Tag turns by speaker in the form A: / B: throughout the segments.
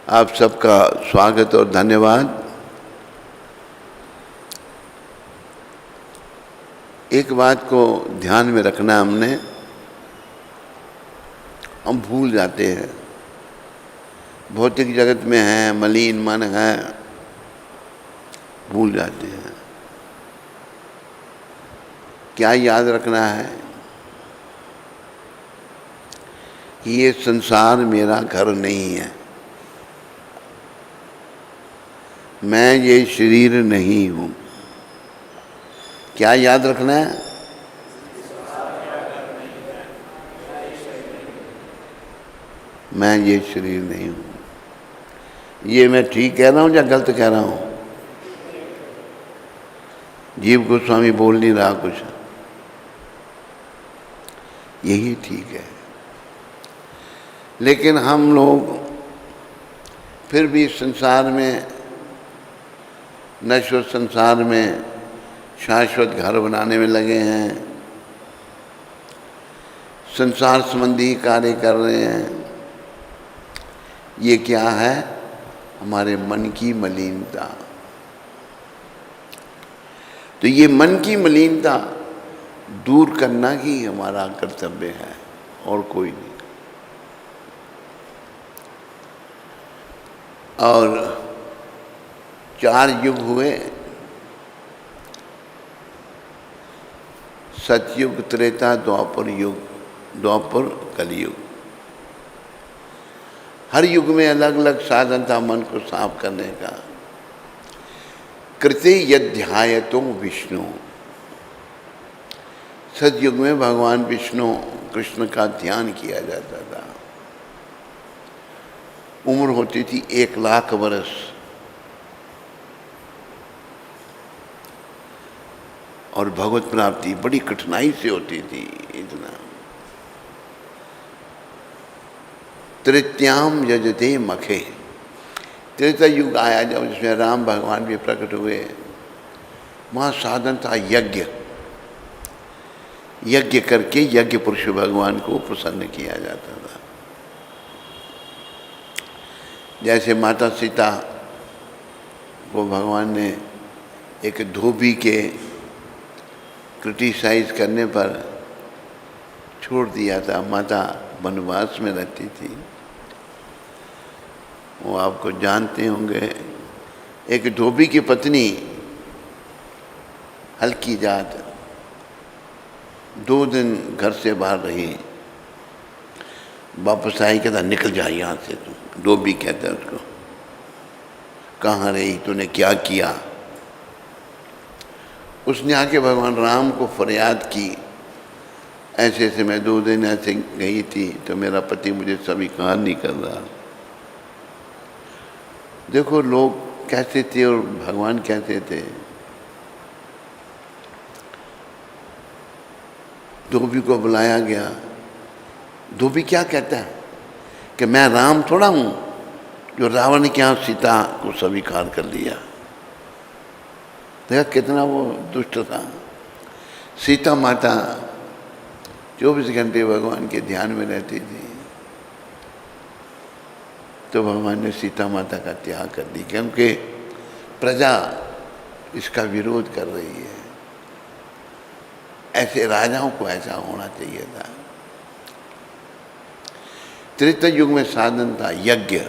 A: आप सबका स्वागत और धन्यवाद। एक बात को ध्यान में रखना हमने, हम भूल जाते हैं, भौतिक जगत में है, मलिन मन है, भूल जाते हैं। क्या याद रखना है? ये संसार मेरा घर नहीं है, मैं ये शरीर नहीं हूं। क्या याद रखना है? मैं ये शरीर नहीं हूं। ये मैं ठीक कह रहा हूं या गलत कह रहा हूं? जीव गोस्वामी बोल नहीं रहा कुछ, यही ठीक है। लेकिन हम लोग फिर भी संसार में, नश्वर संसार में शाश्वत घर बनाने में लगे हैं, संसार संबंधी कार्य कर रहे हैं। ये क्या है? हमारे मन की मलिनता। तो ये मन की मलिनता दूर करना ही हमारा कर्तव्य है और कोई नहीं। और 4 युग हुए, सतयुग, त्रेता, द्वापर युग, द्वापर, कलयुग। हर युग में अलग अलग साधन था मन को साफ करने का। कृते यध्यायतो विष्णु, सतयुग में भगवान विष्णु कृष्ण का ध्यान किया जाता था। उम्र होती थी 1,00,000 वर्ष। और भगवत प्राप्ति बड़ी कठिनाई से होती थी। इतना तृतीयाम यजते मखे, त्रेता युग आया जब, जिसमें राम भगवान भी प्रकट हुए। वहाँ साधन था यज्ञ। यज्ञ करके यज्ञ पुरुष भगवान को प्रसन्न किया जाता था। जैसे माता सीता को भगवान ने एक धोबी के क्रिटिसाइज करने पर छोड़ दिया था। माता वनवास में रहती थी, वो आपको जानते होंगे। एक धोबी की पत्नी, हल्की जात, 2 दिन घर से बाहर रही, वापस आई, कहता निकल जा यहाँ से तुम। धोबी कहता है उसको, कहाँ रही, तूने क्या किया? उसने आके भगवान राम को फरियाद की, ऐसे ऐसे मैं 2 दिन ऐसे गई थी तो मेरा पति मुझे स्वीकार नहीं कर रहा। देखो लोग कैसे थे और भगवान कैसे थे। धोबी को बुलाया गया। धोबी क्या कहता है कि मैं राम थोड़ा हूं जो रावण के यहाँ सीता को स्वीकार कर लिया। देखा कितना वो दुष्ट था। सीता माता 24 घंटे भगवान के ध्यान में रहती थी, तो भगवान ने सीता माता का त्याग कर दी क्योंकि प्रजा इसका विरोध कर रही है। ऐसे राजाओं को ऐसा होना चाहिए था। त्रेता युग में साधन था यज्ञ।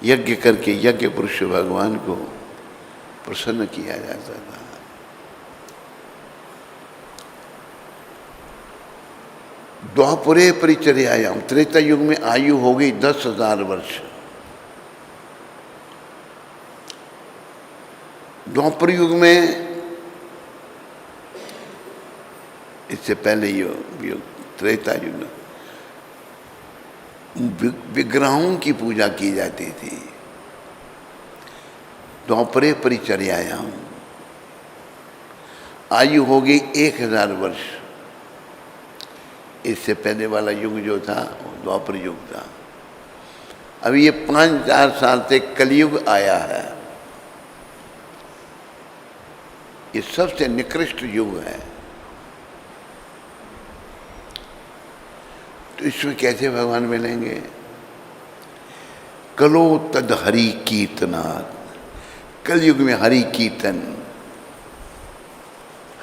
A: यज्ञ करके यज्ञ पुरुष भगवान को प्रसन्न किया जाता था। द्वापरे परिचर्यायाम, त्रेता युग में आयु हो गई 10,000 वर्ष। द्वापर युग में, इससे पहले युग त्रेता युग में विग्रहों की पूजा की जाती थी। द्वापरे परिचर्यायाम आयु हो गई 1,000 वर्ष। इससे पहले वाला युग जो था वो द्वापर युग था। अभी ये 5-4 साल से कलयुग आया है। ये सबसे निकृष्ट युग है। तो इसमें कैसे भगवान मिलेंगे? कलो तद हरि कीर्तनात्, कलयुग में हरि कीर्तन।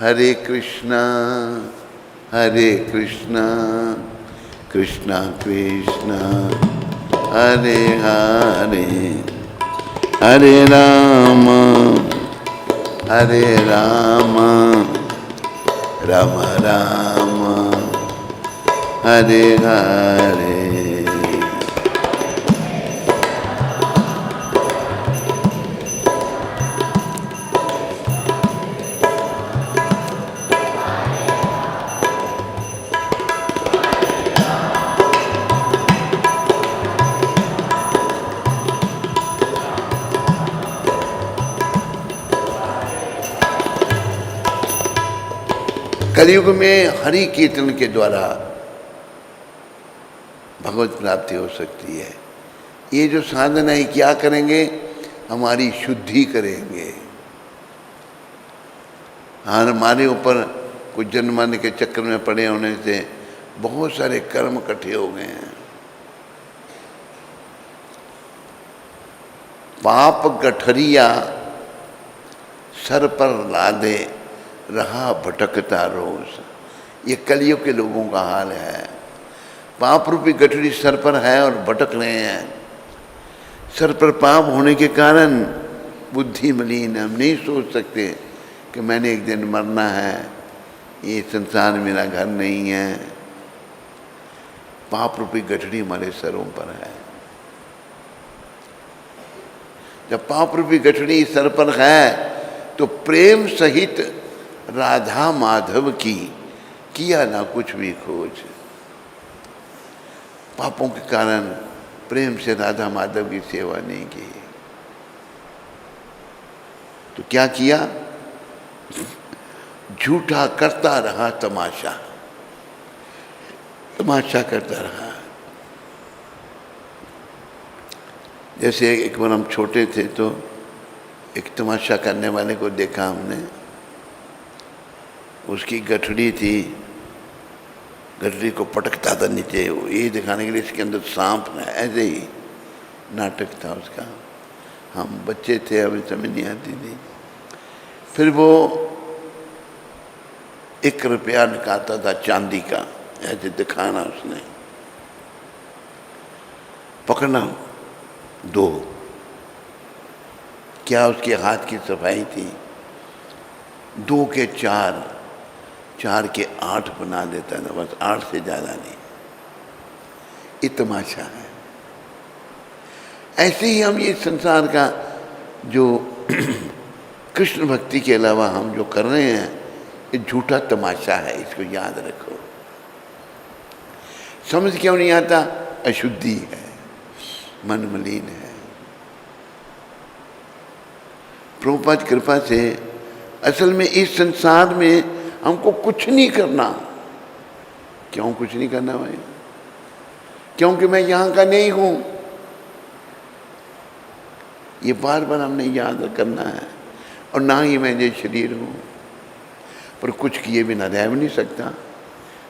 A: हरे कृष्णा कृष्णा कृष्णा हरे हरे, हरे राम राम राम हरे हरे। कलयुग में हरि कीर्तन के द्वारा भगवत प्राप्ति हो सकती है। ये जो साधना है क्या करेंगे? हमारी शुद्धि करेंगे। हमारे ऊपर कुछ जन्माने के चक्कर में पड़े होने से बहुत सारे कर्म इकट्ठे हो गए हैं। पाप गठरिया सर पर लादे रहा भटकता रोज। ये कलयुग के लोगों का हाल है। पाप रूपी गठरी सर पर है और भटक रहे हैं। सर पर पाप होने के कारण बुद्धि मलिन, हम नहीं सोच सकते कि मैंने एक दिन मरना है, ये संसार मेरा घर नहीं है। पाप रूपी गठरी हमारे सरों पर है। जब पाप रूपी गठरी सर पर है तो प्रेम सहित राधा माधव की किया ना कुछ भी खोज। पापों के कारण प्रेम से राधा माधव की सेवा नहीं की तो क्या किया? झूठा करता रहा तमाशा, तमाशा करता रहा। जैसे एक बार हम छोटे थे तो एक तमाशा करने वाले को देखा हमने। उसकी गठड़ी थी, गठड़ी को पटकता था नीचे, ये दिखाने के लिए इसके अंदर सांप है। ऐसे ही नाटक था उसका। हम बच्चे थे, हमें समझ नहीं आती थी। फिर वो 1 रुपया निकालता था चांदी का, ऐसे दिखाना उसने, पकड़ना 2। क्या उसके हाथ की सफाई थी? 2 के 4, 4 के 8 बना देता था, बस 8 से ज़्यादा नहीं। ये तमाशा है। ऐसे ही हम ये संसार का जो कृष्ण भक्ति के अलावा हम जो कर रहे हैं, ये झूठा तमाशा है। इसको याद रखो। समझ क्यों नहीं आता? अशुद्धि है, मन मलिन है। प्रभुपाद की कृपा से असल में इस संसार में हमको कुछ नहीं करना। क्यों कुछ नहीं करना भाई? क्योंकि मैं यहाँ का नहीं हूँ। ये बार बार हमने याद करना है। और ना ही मैं ये शरीर हूँ, पर कुछ किए बिना रह भी नहीं सकता।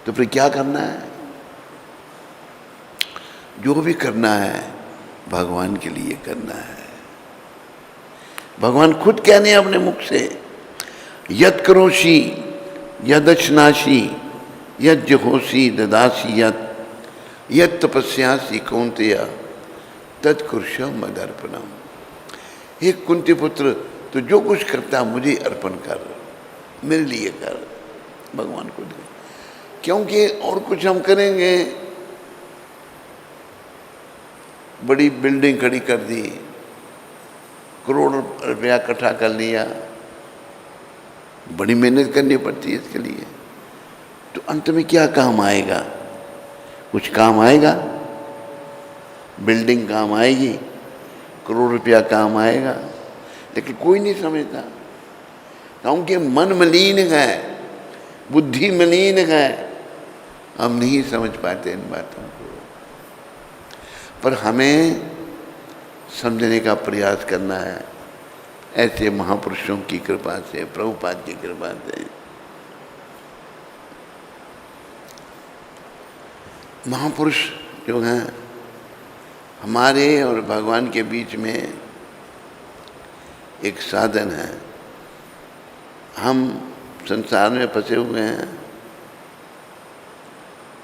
A: तो फिर क्या करना है? जो भी करना है भगवान के लिए करना है। भगवान खुद कहने हैं अपने मुख से, यत करोषि यदश्नासी यद जहोसी ददासी यत तपस्यासी कौन्तेय तत्कुरुषम मदर्पणम। हे कुंती पुत्र, तो जो कुछ करता मुझे अर्पण कर, मेरे लिए कर। भगवान को दे। क्योंकि और कुछ हम करेंगे, बड़ी बिल्डिंग खड़ी कर दी, करोड़ रुपया इकट्ठा कर लिया, बड़ी मेहनत करनी पड़ती है इसके लिए, तो अंत में क्या काम आएगा? कुछ काम आएगा? बिल्डिंग काम आएगी, करोड़ रुपया काम आएगा, लेकिन कोई नहीं समझता। क्योंकि मन मलिन है, बुद्धि मलिन है, हम नहीं समझ पाते इन बातों को। पर हमें समझने का प्रयास करना है, ऐसे महापुरुषों की कृपा से, प्रभुपाद की कृपा से। महापुरुष जो हैं हमारे और भगवान के बीच में एक साधन है। हम संसार में फंसे हुए हैं,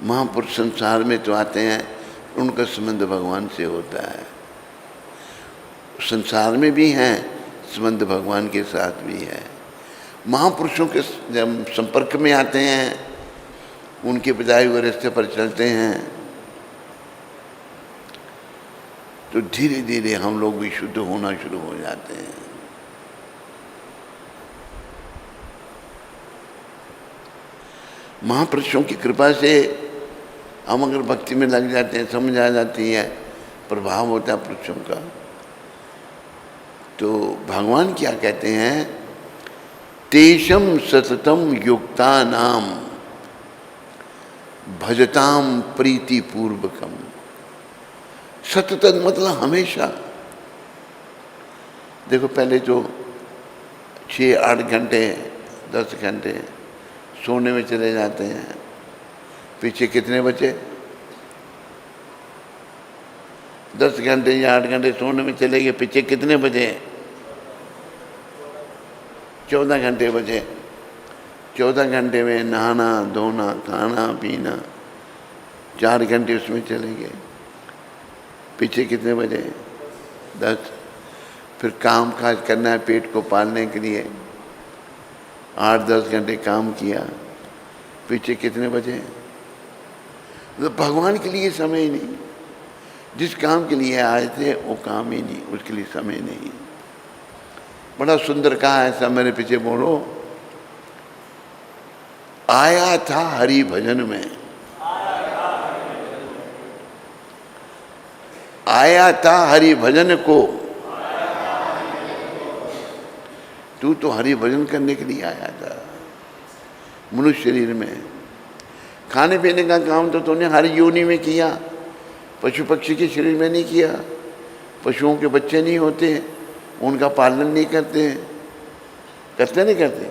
A: महापुरुष संसार में तो आते हैं, उनका संबंध भगवान से होता है। संसार में भी हैं, संबंध भगवान के साथ भी है। महापुरुषों के जब संपर्क में आते हैं, उनके बताए हुए रास्ते पर चलते हैं, तो धीरे धीरे हम लोग भी शुद्ध होना शुरू हो जाते हैं। महापुरुषों की कृपा से हम अगर भक्ति में लग जाते हैं, समझ आ जाती है, प्रभाव होता है पुरुषों का, तो भगवान क्या कहते हैं, तेषम सततम युक्ता नाम भजताम प्रीति पूर्वकम। सतत मतलब हमेशा। देखो पहले जो 6-8 घंटे 10 घंटे सोने में चले जाते हैं, पीछे कितने बचे? 10 घंटे या 8 घंटे सोने में चले गए, पीछे कितने बचे? 14 घंटे बचे। 14 घंटे में नहाना धोना खाना पीना, 4 घंटे उसमें चले गए, पीछे कितने बचे? 10। फिर काम काज करना है पेट को पालने के लिए, 8-10 घंटे काम किया, पीछे कितने बचे? तो भगवान के लिए समय नहीं। जिस काम के लिए आए थे वो काम ही नहीं, उसके लिए समय नहीं। बड़ा सुंदर कहा ऐसा, मेरे पीछे बोलो, आया था हरि भजन में, आया था हरि भजन को। तू तो हरि भजन करने के लिए आया था मनुष्य शरीर में। खाने पीने का काम तो तूने हर योनि में किया, पशु पक्षी के शरीर में नहीं किया। पशुओं के बच्चे नहीं होते, उनका पालन नहीं करते, करते नहीं करते।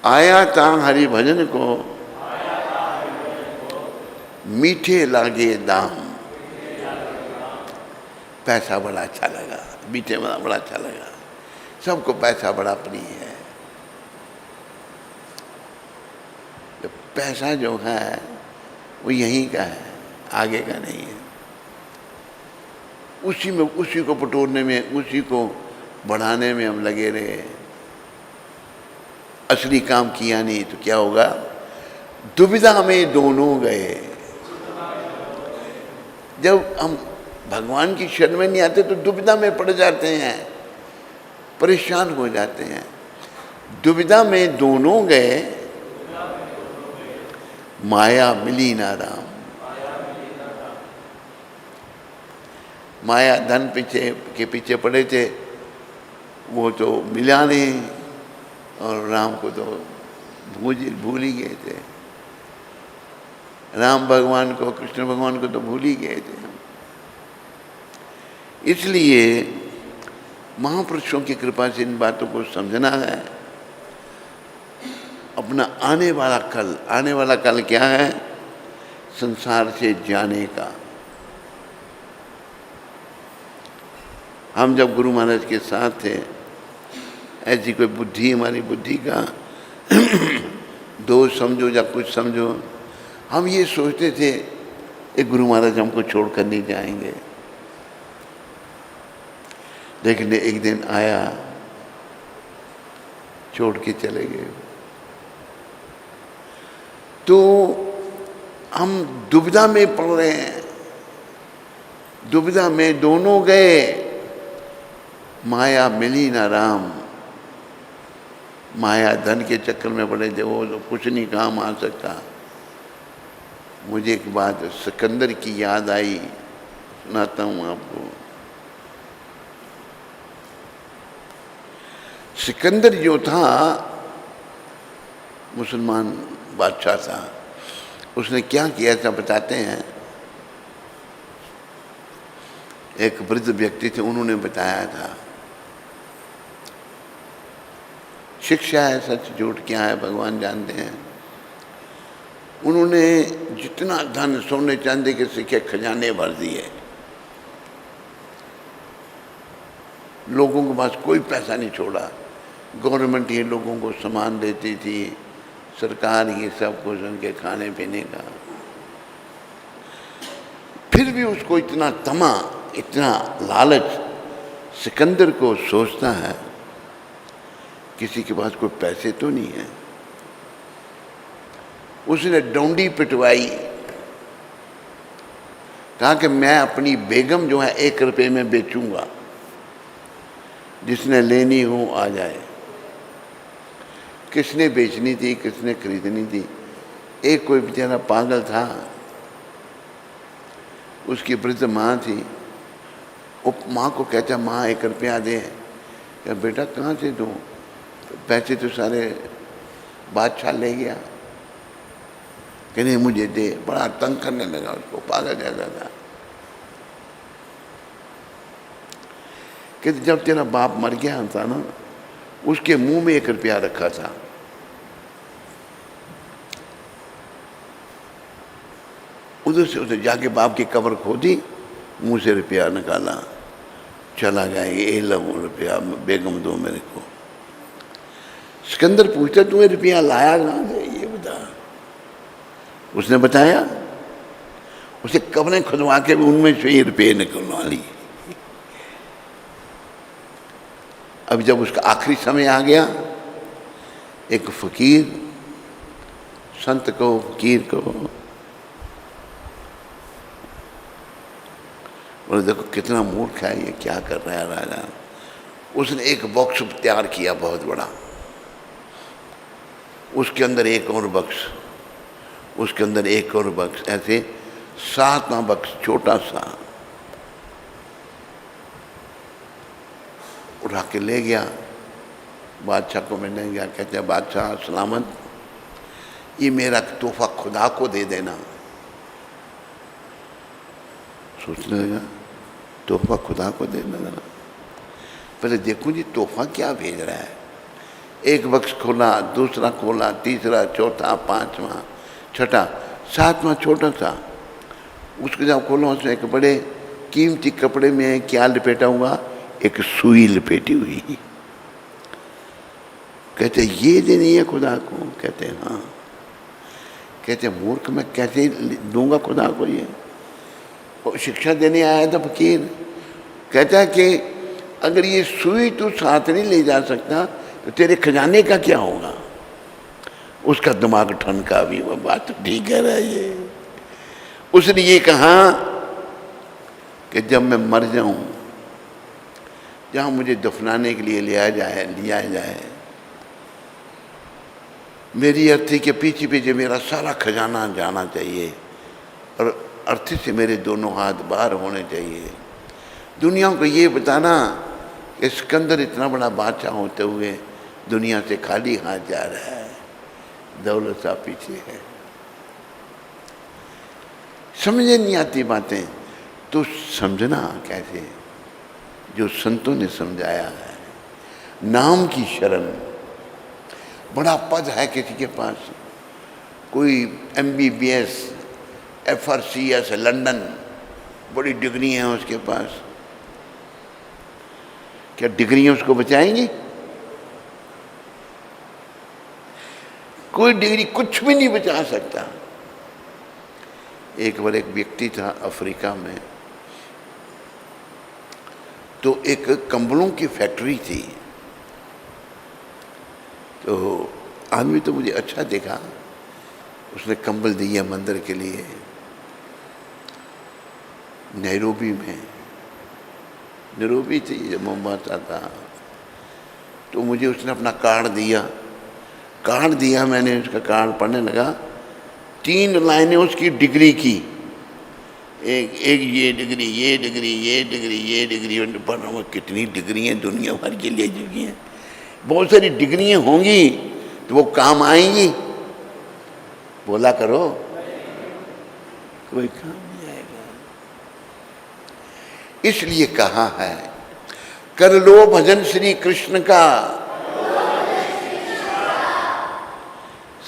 A: आया था हरि भजन को, मीठे लागे दाम। पैसा बड़ा अच्छा लगा, मीठे बड़ा अच्छा लगा, सबको पैसा बड़ा प्रिय है। तो पैसा जो है वो यहीं का है, आगे का नहीं है। उसी में, उसी को बटोरने में, उसी को बढ़ाने में हम लगे रहे, असली काम किया नहीं तो क्या होगा? दुविधा में दोनों गए। जब हम भगवान की शरण में नहीं आते तो दुविधा में पड़ जाते हैं, परेशान हो जाते हैं। दुविधा में दोनों गए, माया मिली ना राम। माया धन के पीछे पड़े थे, वो तो मिला नहीं, और राम को तो भूल ही गए थे। राम भगवान को, कृष्ण भगवान को तो भूल ही गए थे। इसलिए महापुरुषों की कृपा से इन बातों को समझना है। अपना आने वाला कल क्या है? संसार से जाने का। हम जब गुरु महाराज के साथ थे, ऐसी कोई बुद्धि, हमारी बुद्धि का दोष समझो या कुछ समझो, हम ये सोचते थे एक गुरु महाराज हमको छोड़कर नहीं जाएंगे। लेकिन एक दिन आया, छोड़ के चले गए। तो हम दुविधा में पड़ रहे हैं, दुविधा में दोनों गए, माया मिली ना राम। माया धन के चक्कर में पड़े थे, वो तो कुछ नहीं काम आ सकता। मुझे एक बात सिकंदर की याद आई, सुनाता हूँ आपको। सिकंदर जो था मुसलमान बादशाह था, उसने क्या किया था बताते हैं। एक वृद्ध व्यक्ति थे, उन्होंने बताया था। शिक्षा है, सच झूठ क्या है भगवान जानते हैं। उन्होंने जितना धन सोने चांदी के सिक्के खजाने भर दिए, लोगों के पास कोई पैसा नहीं छोड़ा। गवर्नमेंट ये लोगों को सामान देती थी, सरकार ये सब कुछ उनके खाने पीने का। फिर भी उसको इतना तमा, इतना लालच, सिकंदर को सोचता है किसी के पास कोई पैसे तो नहीं है। उसने डोंडी पिटवाई, कहा कि मैं अपनी बेगम जो है 1 रुपये में बेचूंगा, जिसने लेनी हो आ जाए। किसने बेचनी थी, किसने खरीदनी थी? एक कोई बेचारा पागल था, उसकी वृद्ध माँ थी। वो माँ को कहता, माँ 1 रुपया दे। क्या बेटा कहाँ से दूँ, पैसे तो सारे बादशाह ले गया। कि नहीं मुझे दे। बड़ा तंग करने लगा उसको, पागल जैसा था। कि जब तेरा बाप मर गया था ना, उसके मुंह में 1 रुपया रखा था। उधर से उधर जाके बाप की कब्र खोदी, मुंह से रुपया निकाला, चला गया। ये लो रुपया, बेगम दो मेरे को। सिकंदर पूछता, तुम्हें रुपया लाया कहाँ से, ये बता। उसने बताया, उसे कब्रें खुदवा के भी उनमें से ये रुपये निकलवा ली। अब जब उसका आखिरी समय आ गया, एक फकीर संत को, फकीर को बोले, देखो कितना मूर्ख है ये, क्या कर रहा है राजा। उसने एक बॉक्स तैयार किया बहुत बड़ा, उसके अंदर एक और बक्स, उसके अंदर एक और बक्स, ऐसे 7वां बक्स छोटा सा उठा के ले गया। बादशाह को मिलने गया। कहते हैं, बादशाह सलामत, ये मेरा तोहफा खुदा को दे देना। सोचने लगा, तोहफा खुदा को दे देना। पहले देखूं जी तोहफा क्या भेज रहा है। एक बक्स खोला, दूसरा खोला, तीसरा, चौथा, 5वां, छठा, 7वां छोटा सा। उसको जब खोला, उसमें एक बड़े कीमती कपड़े में क्या लपेटा हुआ, एक सुई लपेटी हुई। कहते ये देनी है खुदा को। कहते हाँ। कहते मूर्ख, मैं कैसे दूंगा खुदा को ये। और शिक्षा देने आया था फकीर। कहता है कि अगर ये सुई तू साथ नहीं ले जा सकता तो तेरे खजाने का क्या होगा। उसका दिमाग ठनका भी, वह बात तो ठीक कह रहा है ये। उसने ये कहा कि जब मैं मर जाऊं, जहाँ मुझे दफनाने के लिए लिया जाए, मेरी अर्थी के पीछे पीछे मेरा सारा खजाना जाना चाहिए और अर्थी से मेरे दोनों हाथ बाहर होने चाहिए। दुनिया को ये बताना कि सिकंदर इतना बड़ा बादशाह होते हुए दुनिया से खाली हाथ जा रहा है, दौलत सा पीछे है। समझे नहीं आती बातें तो समझना कैसे, जो संतों ने समझाया है। नाम की शरण, बड़ा पद है किसी के पास, कोई MBBS, FRCS लंदन, बड़ी डिग्री है उसके पास। क्या डिग्रियां उसको बचाएंगी? कोई डिग्री कुछ भी नहीं बचा सकता। एक बार एक व्यक्ति था अफ्रीका में, तो एक कंबलों की फैक्ट्री थी। तो आदमी तो मुझे अच्छा देखा, उसने कंबल दिया मंदिर के लिए नैरोबी में। नैरोबी थी जब मोम्बासा था। तो मुझे उसने अपना कार्ड दिया। मैंने उसका कार्ड पढ़ने लगा। 3 लाइनें उसकी डिग्री की, एक ये डिग्री, ये डिग्री, ये डिग्री, ये डिग्री। पढ़ रहा हूँ कितनी डिग्री हैं दुनिया भर के लिए चुकी हैं। बहुत सारी डिग्रियाँ होंगी तो वो काम आएंगी? बोला करो, कोई काम नहीं आएगा। इसलिए कहा है, कर लो भजन श्री कृष्ण का,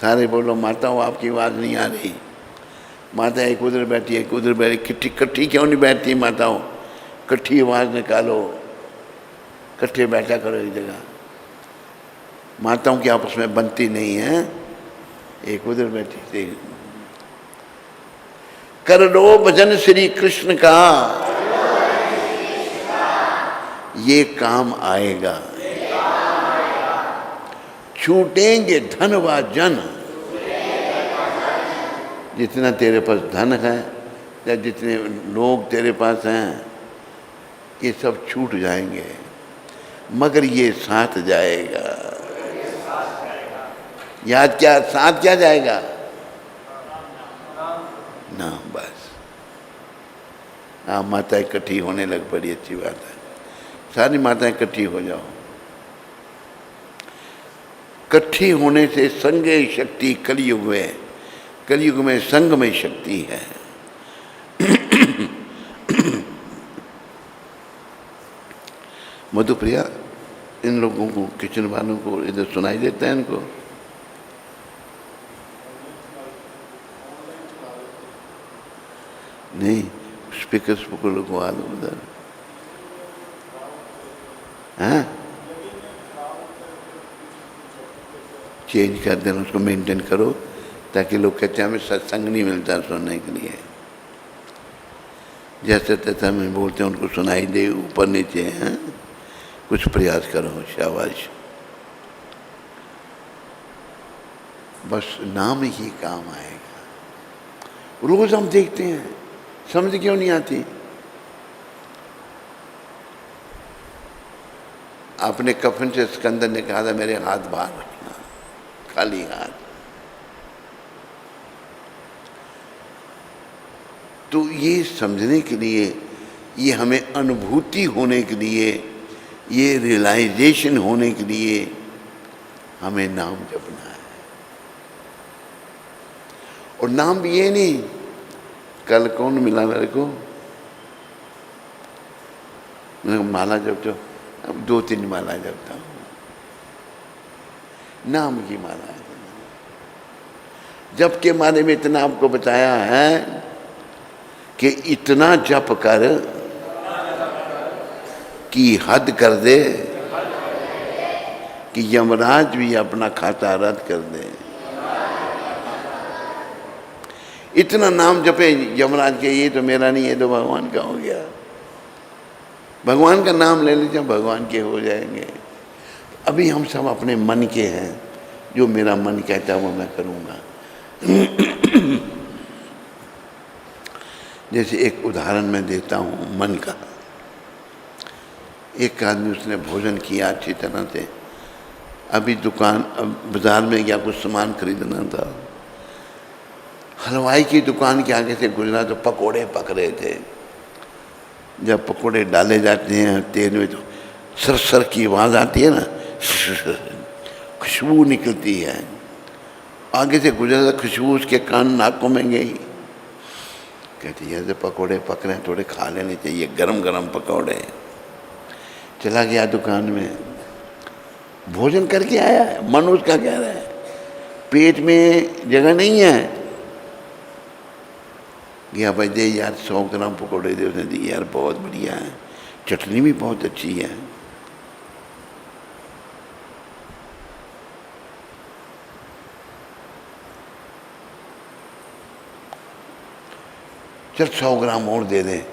A: सारे बोलो माता हो आपकी आवाज़ नहीं आ रही। माता एक उधर बैठी एक उधर बैठी, इकट्ठी क्यों नहीं बैठती माताओं? इकट्ठी आवाज़ निकालो, इकट्ठे बैठा करो एक जगह। माताओं की आपस में बनती नहीं है, एक उधर बैठी थी। कर लो भजन श्री कृष्ण का, ये काम आएगा। छूटेंगे धन व जन, जितना तेरे पास धन है या जितने लोग तेरे पास हैं, ये सब छूट जाएंगे, मगर ये साथ जाएगा। याद क्या, साथ क्या जाएगा? ना, बस। हाँ, माता इकट्ठी होने लग पड़ी, अच्छी बात है। सारी माताएं इकट्ठी हो जाओ। इकट्ठी होने से संगे शक्ति कलयुग में, कलयुग में संग में शक्ति है। मधुप्रिया, इन लोगों को, किचन वालों को इधर सुनाई देता है इनको? नहीं, स्पीकर लगवा दो उधर। हाँ, चेंज कर देना, उसको मेंटेन करो, ताकि लोग कहते हैं हमें सत्संग नहीं मिलता सुनने के लिए। जैसे तैसे हमें बोलते हैं उनको सुनाई दे, ऊपर नीचे हैं। कुछ प्रयास करो, शाबाश। बस नाम ही काम आएगा। रोज हम देखते हैं, समझ क्यों नहीं आती? अपने कफन से सिकंदर ने कहा था मेरे हाथ बाहर रखना, खाली हाथ। तो ये समझने के लिए, ये हमें अनुभूति होने के लिए, ये रियलाइजेशन होने के लिए हमें नाम जपना है। और नाम भी ये नहीं, कल कौन मिला मेरे को, मैं माला जपता हूँ, अब 2-3 माला जपता हूँ, नाम की माला है। जप के बारे में इतना आपको बताया है कि इतना जप कर कि हद कर दे, कि यमराज भी अपना खाता रद्द कर दे। इतना नाम जपे यमराज के, ये तो मेरा नहीं, ये तो भगवान का हो गया। भगवान का नाम ले लीजिए, भगवान के हो जाएंगे। अभी हम सब अपने मन के हैं, जो मेरा मन कहता है वो मैं करूँगा। जैसे एक उदाहरण मैं देता हूँ मन का। एक आदमी, उसने भोजन किया अच्छी तरह से, अभी दुकान, बाजार में गया, कुछ सामान खरीदना था। हलवाई की दुकान के आगे से गुजरा तो पकोड़े पक रहे थे। जब पकोड़े डाले जाते हैं तेल में तो सर की आवाज़ आती है ना, खुशबू निकलती है। आगे से गुजरा तो खुशबू उसके कान नाकों में गई। कहती है जैसे पकोड़े पक रहे हैं, थोड़े खा लेने चाहिए, गरम गरम पकोड़े। चला गया दुकान में, भोजन करके आया है। मन उसका कह रहा है पेट में जगह नहीं है। गया, भाई दे यार 100 ग्राम पकौड़े दे। उसने दी, यार बहुत बढ़िया है, चटनी भी बहुत अच्छी है। चल 100 ग्राम और दे दे।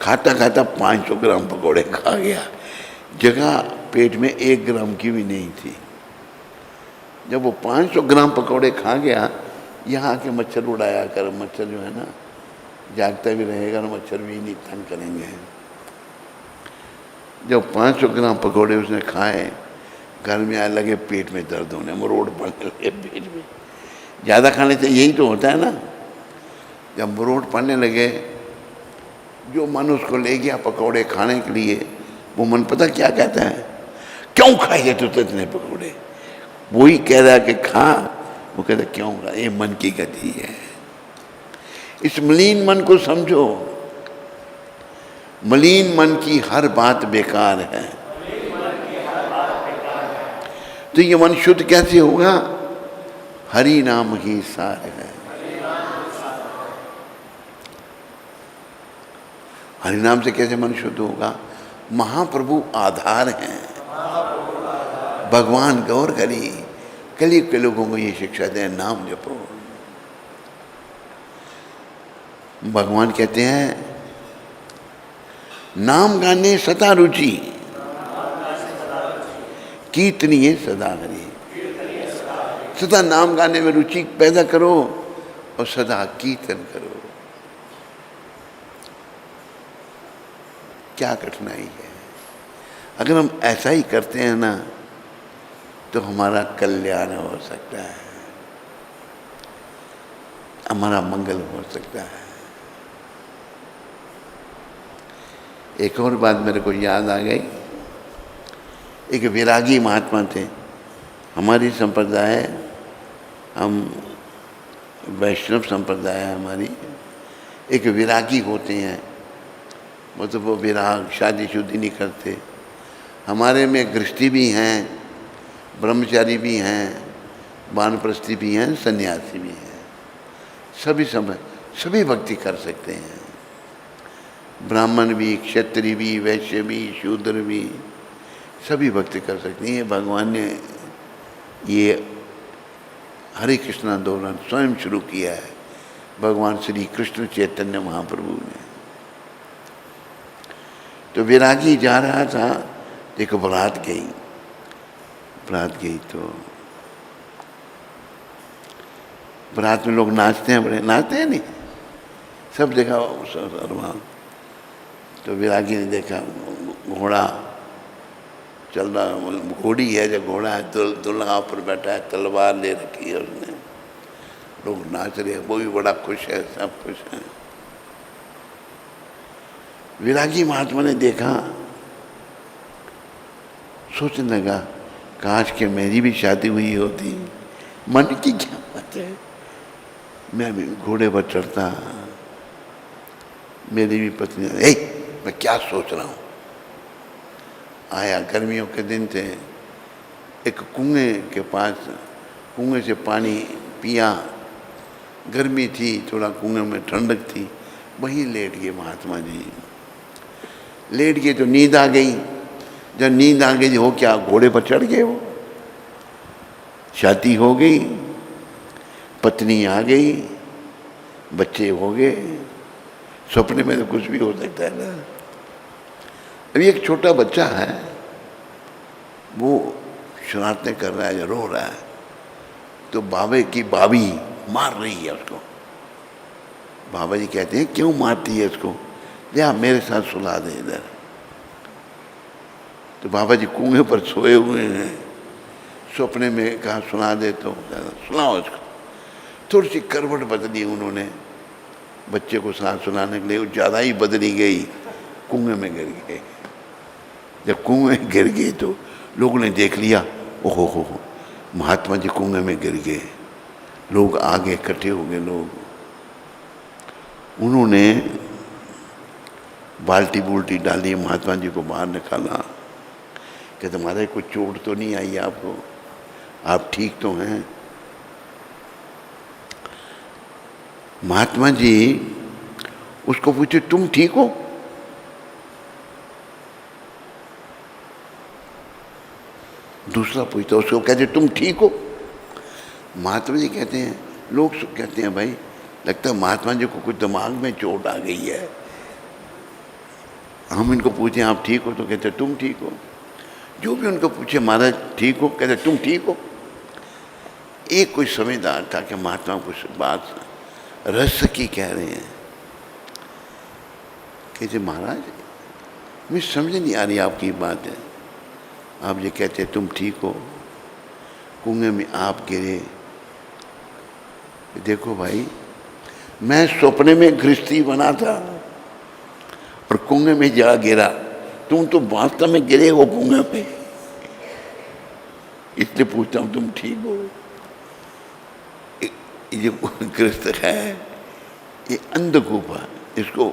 A: खाता खाता 500 ग्राम पकौड़े खा गया। जगह पेट में 1 ग्राम की भी नहीं थी। जब वो 500 ग्राम पकौड़े खा गया, यहाँ आके मच्छर उड़ाया कर। मच्छर जो है ना, जागता भी रहेगा ना, मच्छर भी नहीं तंग करेंगे। जब 500 ग्राम पकौड़े उसने खाए, घर में आने लगे, पेट में दर्द होने, मरोड़ पड़ने लगे पेट में। ज़्यादा खाने से यही तो होता है ना। जब मरोड़ पड़ने लगे, जो मन उसको ले गया पकौड़े खाने के लिए, वो मन पता क्या कहता है, क्यों खाएगा तू इतने पकौड़े? वही कह रहा है कि खा, वो कहता क्यों खा? ये मन की गति है। इस मलिन मन को समझो। मलिन मन की हर बात बेकार है। तो ये मन शुद्ध कैसे होगा? हरि नाम ही सार है। हरि नाम से कैसे मन शुद्ध होगा? महाप्रभु आधार हैं, भगवान गौर हरि कलयुग के लोगों को ये शिक्षा दें, नाम जपो। भगवान कहते हैं नाम गाने सदा रुचि, कीर्तनीय सदा हरि। सदा नाम गाने में रुचि पैदा करो और सदा कीर्तन करो। क्या कठिनाई है? अगर हम ऐसा ही करते हैं ना तो हमारा कल्याण हो सकता है, हमारा मंगल हो सकता है। एक और बात मेरे को याद आ गई। एक विरागी महात्मा थे, हमारी संप्रदाय, हम वैष्णव संप्रदाय है हमारी। एक विरागी होते हैं, मतलब वो विराग शादी शुदी नहीं करते। हमारे में गृहस्थी भी हैं, ब्रह्मचारी भी हैं, वानप्रस्थी भी हैं, सन्यासी भी हैं। सभी भक्ति कर सकते हैं। ब्राह्मण भी, क्षत्रिय भी, वैश्य भी, शूद्र भी, सभी भक्ति कर सकते हैं। भगवान ने ये हरे कृष्ण आंदोलन स्वयं शुरू किया है, भगवान श्री कृष्ण चैतन्य महाप्रभु ने। तो विरागी जा रहा था, देखो बारात गई तो बारात में लोग नाचते हैं, बड़े नाचते हैं नहीं, सब देखा वहाँ। तो विरागी ने देखा घोड़ा चल रहा, घोड़ी है जो घोड़ा है, दुल्हा पर बैठा है, तलवार ले रखी है उसने, लोग नाच रहे हैं, वो भी बड़ा खुश है, सब खुश हैं। विरागी महात्मा ने देखा, सोचने लगा काश के मेरी भी शादी हुई होती, मन की क्या बात है, मैं भी घोड़े पर चढ़ता, मेरी भी पत्नी। मैं क्या सोच रहा हूँ। आया, गर्मियों के दिन थे, एक कुएं के पास, कुएं से पानी पिया, गर्मी थी, थोड़ा कुएं में ठंडक थी, वहीं लेट गए महात्मा जी। लेट गए तो नींद आ गई। जब नींद आ गई हो क्या, घोड़े पर चढ़ गए, वो शादी हो गई, पत्नी आ गई, बच्चे हो गए। सपने में तो कुछ भी हो सकता है ना। अभी एक छोटा बच्चा है, वो शरारतें कर रहा है, रो रहा है, तो बाबे की भाभी मार रही है उसको। बाबा जी कहते हैं क्यों मारती है इसको, या मेरे साथ सुला दे इधर। तो बाबा जी कुएं पर सोए हुए हैं, सपने में कहा सुना दे, तो सुनाओ इसको। थोड़ी सी करवट बदली उन्होंने बच्चे को साथ सुनाने के लिए, ज़्यादा ही बदली गई, कुएं में गिर गए। जब कुएं गिर गए तो लोगों ने देख लिया, ओहो हो महात्मा जी कुएं में गिर गए। लोग आगे इकट्ठे हो गए लोग, उन्होंने बाल्टी बुल्टी डाली, महात्मा जी को बाहर निकाला। कहते तुम्हारे कोई चोट तो नहीं आई आपको, आप ठीक तो हैं? महात्मा जी उसको पूछे तुम ठीक हो? दूसरा पूछता, उसको कहते तुम ठीक हो? महात्मा जी कहते हैं, लोग कहते हैं भाई लगता है महात्मा जी को कुछ दिमाग में चोट आ गई है। हम इनको पूछे आप ठीक हो, तो कहते तुम ठीक हो। जो भी उनको पूछे महाराज ठीक हो, कहते तुम ठीक हो। एक कोई समझदार था कि महात्मा कुछ बात रस की कह रहे हैं। कहते महाराज मुझे समझ नहीं आ रही आपकी बात है, आप ये कहते तुम ठीक हो, कुएं में आप गिरे। देखो भाई मैं सपने में गृहस्थी बना था और कुएं में जा गिरा, तुम तो वास्तव में गिरे हो कुएं पे, इसलिए पूछता हूं तुम ठीक हो। ये गृहस्थ है, ये अंधकूप है। इसको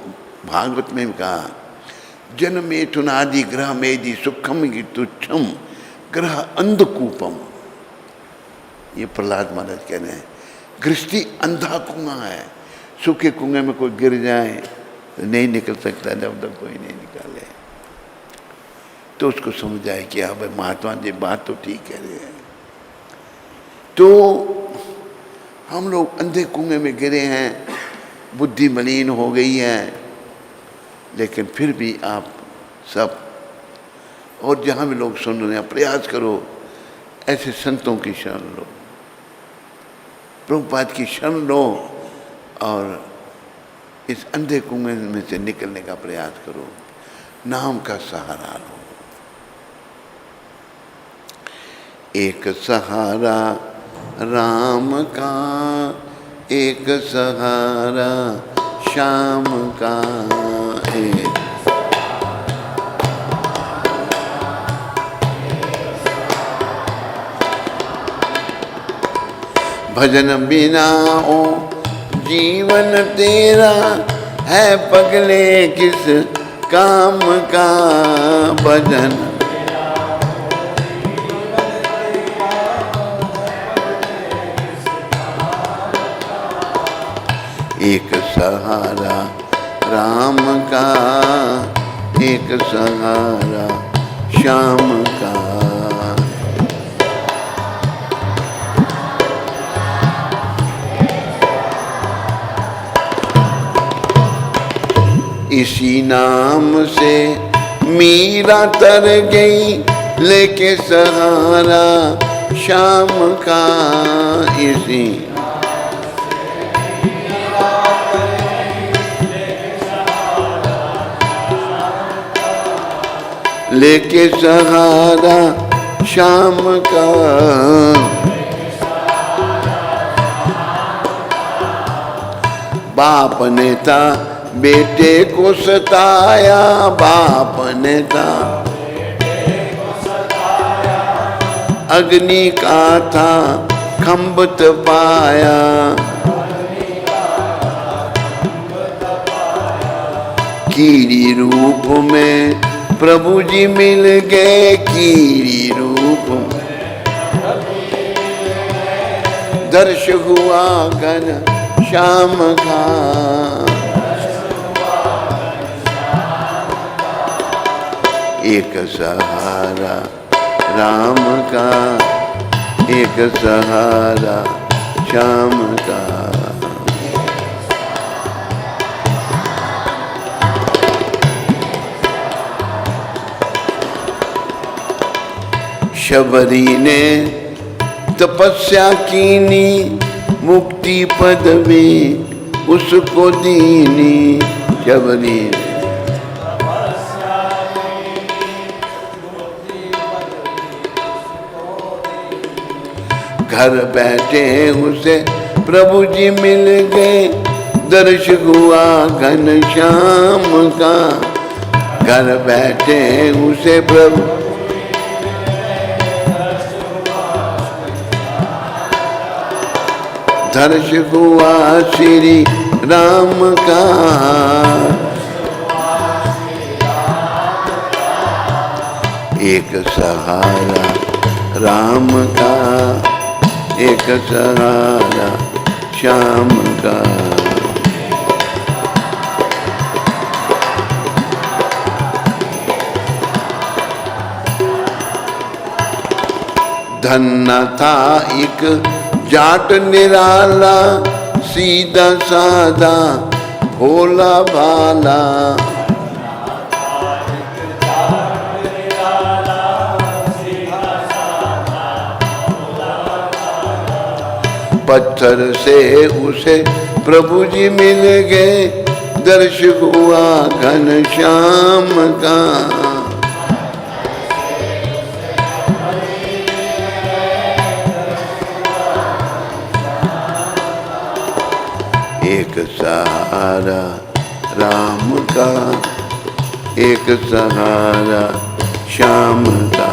A: भागवत में कहा जन्मेथुनादि ग्रह मेदि सुखम तुच्छम ग्रह अंधकूपम। ये प्रहलाद महाराज कह रहे हैं। गृहस्थी अंधा कुआं है, सूखे कुएं में कोई गिर जाए नहीं निकल सकता जब तक कोई नहीं निकाले। तो उसको समझ आए कि हाँ भाई महात्मा जी बात तो ठीक कह रहे हैं। तो हम लोग अंधे कुएं में गिरे हैं, बुद्धि मलिन हो गई है, लेकिन फिर भी आप सब और जहाँ भी लोग सुन रहे हैं प्रयास करो ऐसे संतों की शरण लो, प्रभुपाद की शरण लो और इस अंधे कुएं में से निकलने का प्रयास करो, नाम का सहारा लो। एक सहारा राम का, एक सहारा श्याम का, एक भजन बिना ओ जीवन तेरा, है पगले किस काम का। भजन एक सहारा राम का, एक सहारा श्याम का। इसी नाम से मीरा तर गई, लेके सहारा श्याम का। इसी लेके सहारा श्याम का। बाप ने था बेटे को सताया, बाप ने था अग्नि का था खंभ तपाया। कीड़ी रूप में प्रभु जी मिल गए, कीड़ी रूप में दर्श हुआ घन श्याम का। एक सहारा राम का, एक सहारा श्याम का। शबरी ने तपस्या कीनी, मुक्ति पदवी उसको दीनी। शबरी घर बैठे उसे प्रभु जी मिल गए, दर्श हुआ घन श्याम का। घर बैठे उसे प्रभु दर्श हुआ श्री राम का। एक सहारा राम का, एक सहारा श्याम का। धन्ना था एक जाट निराला, सीधा साधा भोला भाला। पत्थर से उसे प्रभु जी मिल गए, दर्श हुआ घन श्याम का। एक सहारा राम का, एक सहारा श्याम का।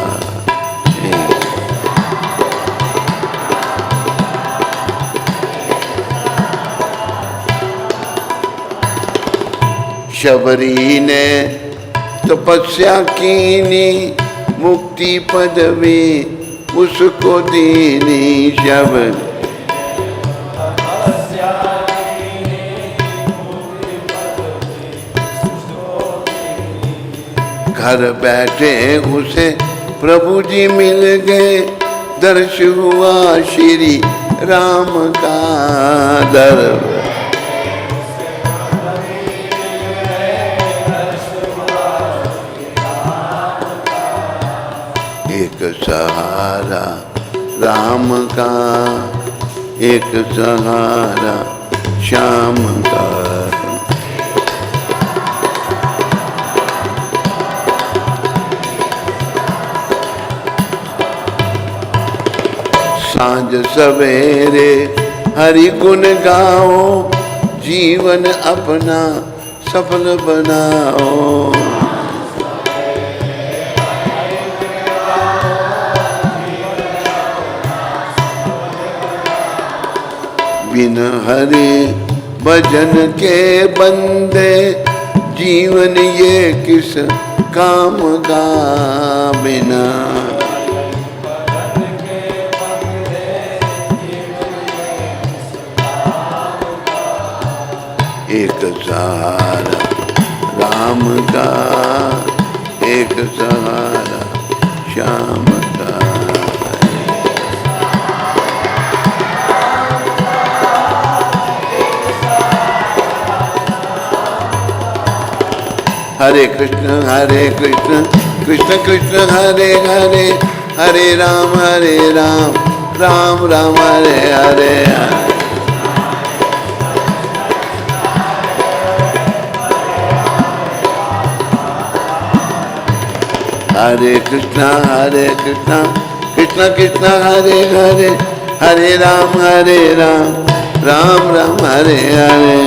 A: शबरी ने तपस्या कीनी, मुक्ति पदवी उसको दीनी शब्द। घर बैठे उसे प्रभु जी मिल गए, दर्श हुआ श्री राम का दर। एक सहारा राम का, एक सहारा श्याम का। सांझ सवेरे हरि गुण गाओ, जीवन अपना सफल बनाओ। बिन हरि भजन के बंदे, जीवन ये किस काम का। बिना एक सहारा राम का, एक सहारा श्याम का। हरे कृष्ण कृष्ण कृष्ण हरे हरे, हरे राम राम राम हरे हरे। हरे कृष्ण कृष्ण कृष्ण हरे हरे, हरे राम राम राम हरे हरे।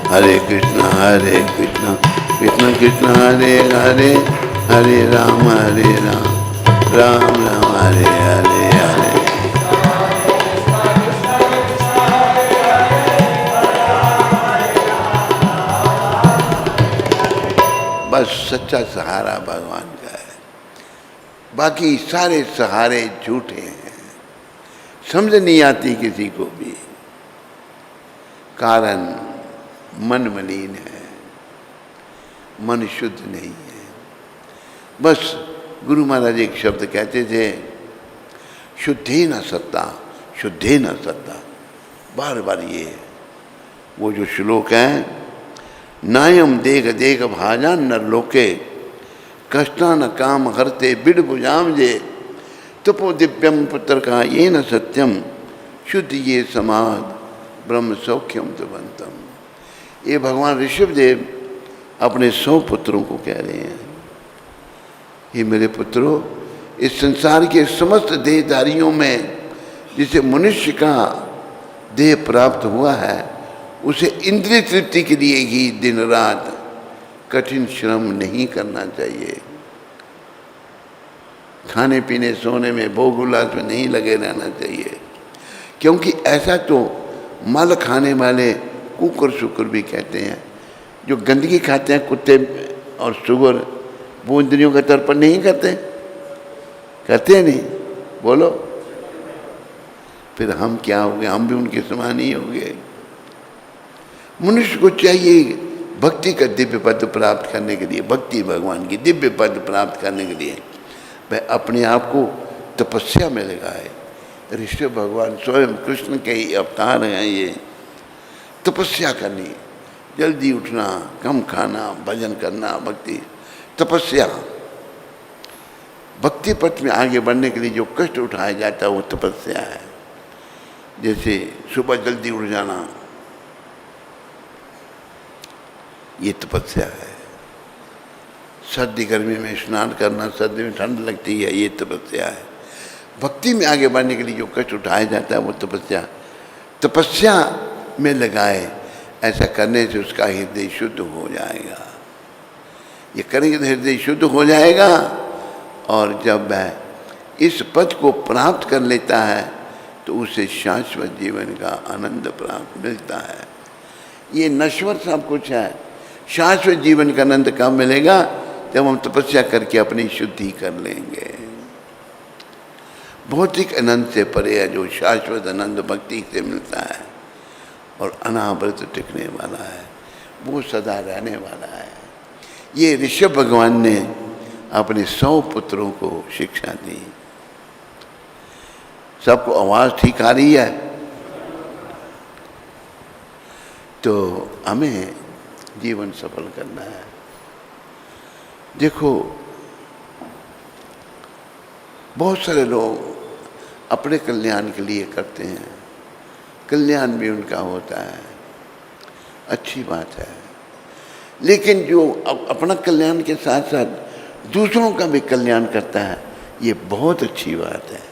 A: हरे कृष्ण कृष्ण कृष्ण हरे हरे, हरे राम राम राम हरे हरे हरे। बस सच्चा सहारा भगवान का है, बाकी सारे सहारे झूठे हैं, समझ नहीं आती किसी को भी। कारण मन मलिन है, मन शुद्ध नहीं है। बस गुरु महाराज एक शब्द कहते थे, शुद्धे न सत्ता, शुद्धे न सत्ता। बार बार ये वो जो श्लोक है, नायम देख देख भाजान नर लोके, कष्टा न काम हरते बिड़ बुझाम जे, तपो दिव्यम पुत्र का ये न सत्यम, शुद्ध ये समाध ब्रह्म सौख्यम तुवंतम। ये भगवान ऋषभदेव अपने 100 पुत्रों को कह रहे हैं, ये मेरे पुत्रों, इस संसार के समस्त देहधारियों में जिसे मनुष्य का देह प्राप्त हुआ है, उसे इंद्रिय तृप्ति के लिए ही दिन रात कठिन श्रम नहीं करना चाहिए। खाने पीने सोने में भोग उल्लास में नहीं लगे रहना चाहिए, क्योंकि ऐसा तो मल खाने वाले कुकर शुकर भी कहते हैं। जो गंदगी खाते हैं कुत्ते और सुअर, वो इंद्रियों का तर्पण नहीं करते, करते हैं नहीं? बोलो, फिर हम क्या हो गए? हम भी उनके समान ही हो गए। मनुष्य को चाहिए भक्ति का दिव्य पद प्राप्त करने के लिए, भक्ति भगवान की दिव्य पद प्राप्त करने के लिए वह अपने आप को तपस्या में लगाए। ऋषभ भगवान स्वयं कृष्ण के ही अवतार हैं। ये तपस्या करनी, जल्दी उठना, कम खाना, भजन करना, भक्ति तपस्या। भक्ति पथ में आगे बढ़ने के लिए जो कष्ट उठाया जाता है वो तपस्या है। जैसे सुबह जल्दी उठ जाना, ये तपस्या है। सर्दी गर्मी में स्नान करना, सर्दी में ठंड लगती है, ये तपस्या है। भक्ति में आगे बढ़ने के लिए जो कष्ट उठाया जाता है वो तपस्या में लगाए। ऐसा करने से उसका हृदय शुद्ध हो जाएगा। ये करेंगे तो हृदय शुद्ध हो जाएगा, और जब वह इस पद को प्राप्त कर लेता है तो उसे शाश्वत जीवन का आनंद प्राप्त मिलता है। ये नश्वर सब कुछ है। शाश्वत जीवन का आनंद कब मिलेगा? जब हम तपस्या करके अपनी शुद्धि कर लेंगे। भौतिक आनंद से परे है जो शाश्वत आनंद भक्ति से मिलता है और अनावृत टिकने वाला है, वो सदा रहने वाला है। ये ऋषभ भगवान ने अपने 100 पुत्रों को शिक्षा दी। सबको आवाज ठीक आ रही है? तो हमें जीवन सफल करना है। देखो, बहुत सारे लोग अपने कल्याण के लिए करते हैं, कल्याण भी उनका होता है, अच्छी बात है। लेकिन जो अपना कल्याण के साथ साथ दूसरों का भी कल्याण करता है, ये बहुत अच्छी बात है।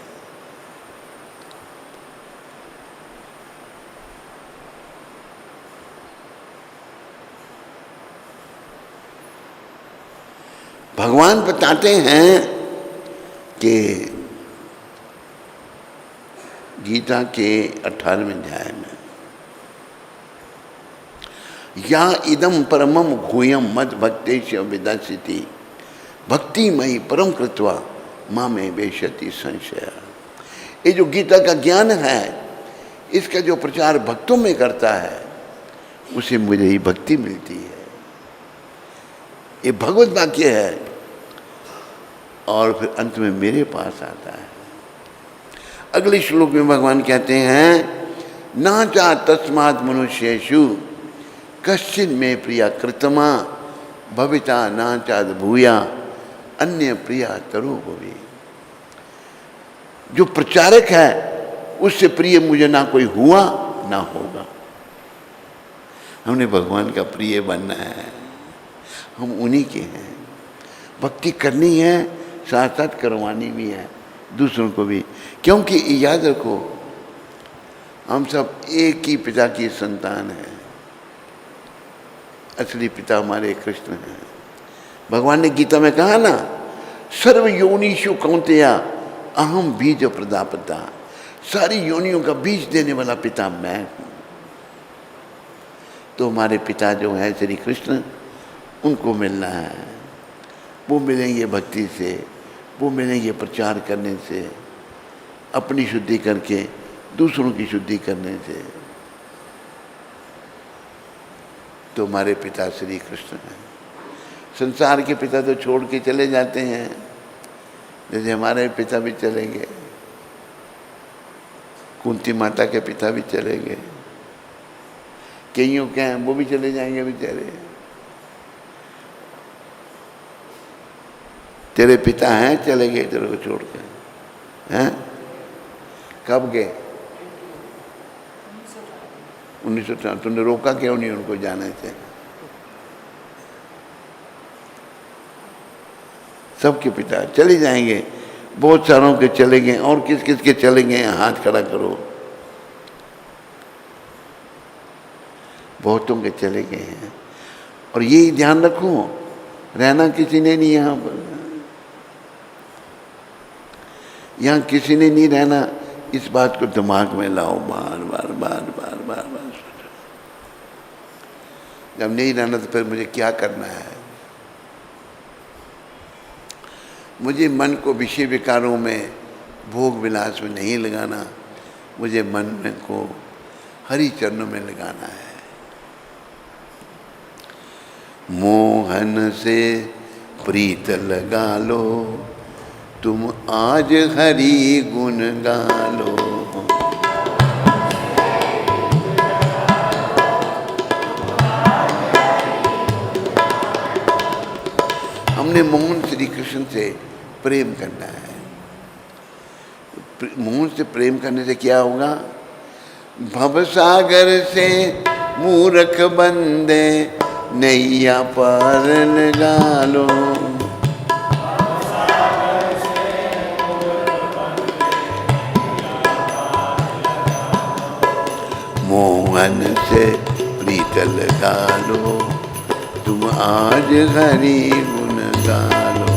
A: भगवान बताते हैं कि गीता के 18वें अध्याय में, या इदम परमम गुह्यम मद भक्तेश विदसिति भक्तिमयी परम कृत्वा माँ में वेशति संशय। ये जो गीता का ज्ञान है, इसका जो प्रचार भक्तों में करता है, उसे मुझे ही भक्ति मिलती है। ये भगवत वाक्य है और फिर अंत में मेरे पास आता है। अगले श्लोक में भगवान कहते हैं, ना चा तस्मात् मनुष्येषु कश्चिन में प्रिया कृतमा भविता ना चाद भूया अन्य प्रिया तरो भवी। जो प्रचारक है, उससे प्रिय मुझे ना कोई हुआ ना होगा। हमने भगवान का प्रिय बनना है, हम उन्हीं के हैं। भक्ति करनी है, साथ साथ करवानी भी है दूसरों को भी, क्योंकि याद रखो, हम सब एक ही पिता की संतान हैं। असली पिता हमारे कृष्ण हैं। भगवान ने गीता में कहा ना, सर्व योनिषु कौन्तेय अहम बीज प्रदापिता। सारी योनियों का बीज देने वाला पिता मैं हूँ। तो हमारे पिता जो है श्री कृष्ण, उनको मिलना है। वो मिलेंगे भक्ति से, वो मिलेंगे प्रचार करने से, अपनी शुद्धि करके दूसरों की शुद्धि करने से। तो हमारे पिता श्री कृष्ण हैं। संसार के पिता तो छोड़ के चले जाते हैं, जैसे हमारे पिता भी चलेंगे, कुंती माता के पिता भी चलेंगे, कईयों के हैं वो भी चले जाएंगे बेचारे। तेरे पिता हैं चले गए तेरे को छोड़ के, हैं? कब गए? 1918। तुमने रोका क्यों नहीं उनको जाने से? सबके पिता चले जाएंगे, बहुत सारों के चलेंगे, और किस किस के चलेंगे हाथ खड़ा करो। बहुतों के चले गए हैं। और यही ध्यान रखो, रहना किसी ने नहीं यहाँ पर, यहाँ किसी ने नहीं रहना। इस बात को दिमाग में लाओ, बार बार बार बार बार बार। जब नहीं रहना तो फिर मुझे क्या करना है? मुझे मन को विषय विकारों में, भोग विलास में नहीं लगाना। मुझे मन में को हरि चरणों में लगाना है। मोहन से प्रीत लगा लो, तुम आज हरि गुण गा लो। हमने मोहन श्री कृष्ण से प्रेम करना है। मोहन से प्रेम करने से क्या होगा? भवसागर से मूर्ख बंदे नैया पार लगा लो। मोहन से प्रीत लगा लो, तुम आज हरि गुण गा लो।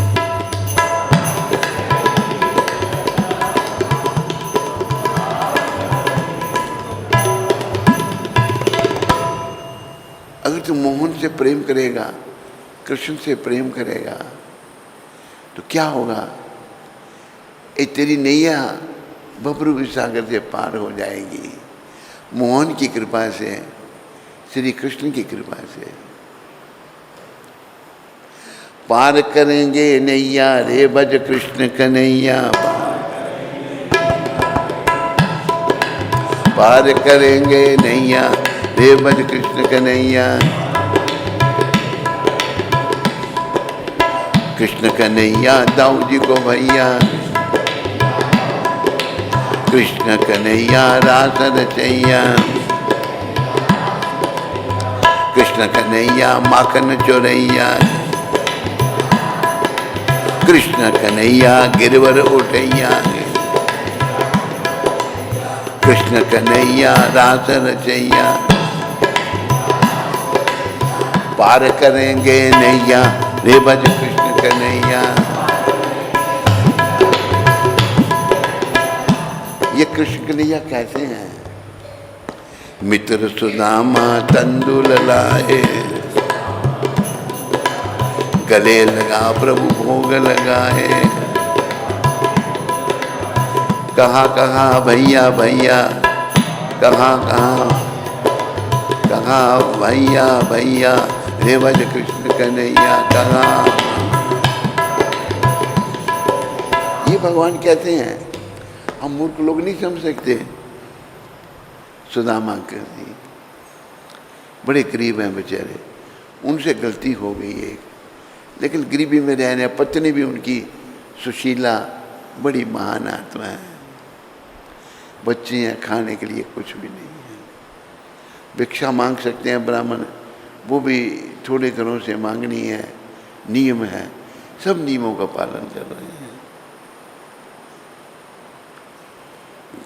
A: से प्रेम करेगा, कृष्ण से प्रेम करेगा, तो क्या होगा? ये तेरी नैया भवरूपी सागर से पार हो जाएगी, मोहन की कृपा से, श्री कृष्ण की कृपा से पार करेंगे नैया रे भज कृष्ण कन्हैया, पार करेंगे नैया रे भज कृष्ण कन्हैया। कृष्ण कन्हैया दाऊ जी को भैया, कृष्ण कन्हैया रास रचैया, कृष्ण कन्हैया माखन चोरैया, कृष्ण कन्हैया गिरवर उठैया, कृष्ण कन्हैया रास रचैया, पार करेंगे नैया रे भज कृष्ण कन्हैया। ये कृष्ण कन्हैया कैसे हैं? मित्र सुदामा तंदुल लाए, गले लगा प्रभु भोग लगाए, कहाँ कहाँ भैया भैया, कहाँ कहाँ कहाँ भैया भैया रे भज कृष्ण कन्हैया कहाँ। ये भगवान कहते हैं, हम मूर्ख लोग नहीं समझ सकते। सुदामा के बड़े करीब हैं बेचारे, उनसे गलती हो गई एक, लेकिन गरीबी में रहने, पत्नी भी उनकी सुशीला बड़ी महान आत्मा है, बच्चे हैं, खाने के लिए कुछ भी नहीं है, भिक्षा मांग सकते हैं ब्राह्मण, वो भी थोड़े घरों से मांगनी है, नियम है, सब नियमों का पालन कर रहे हैं।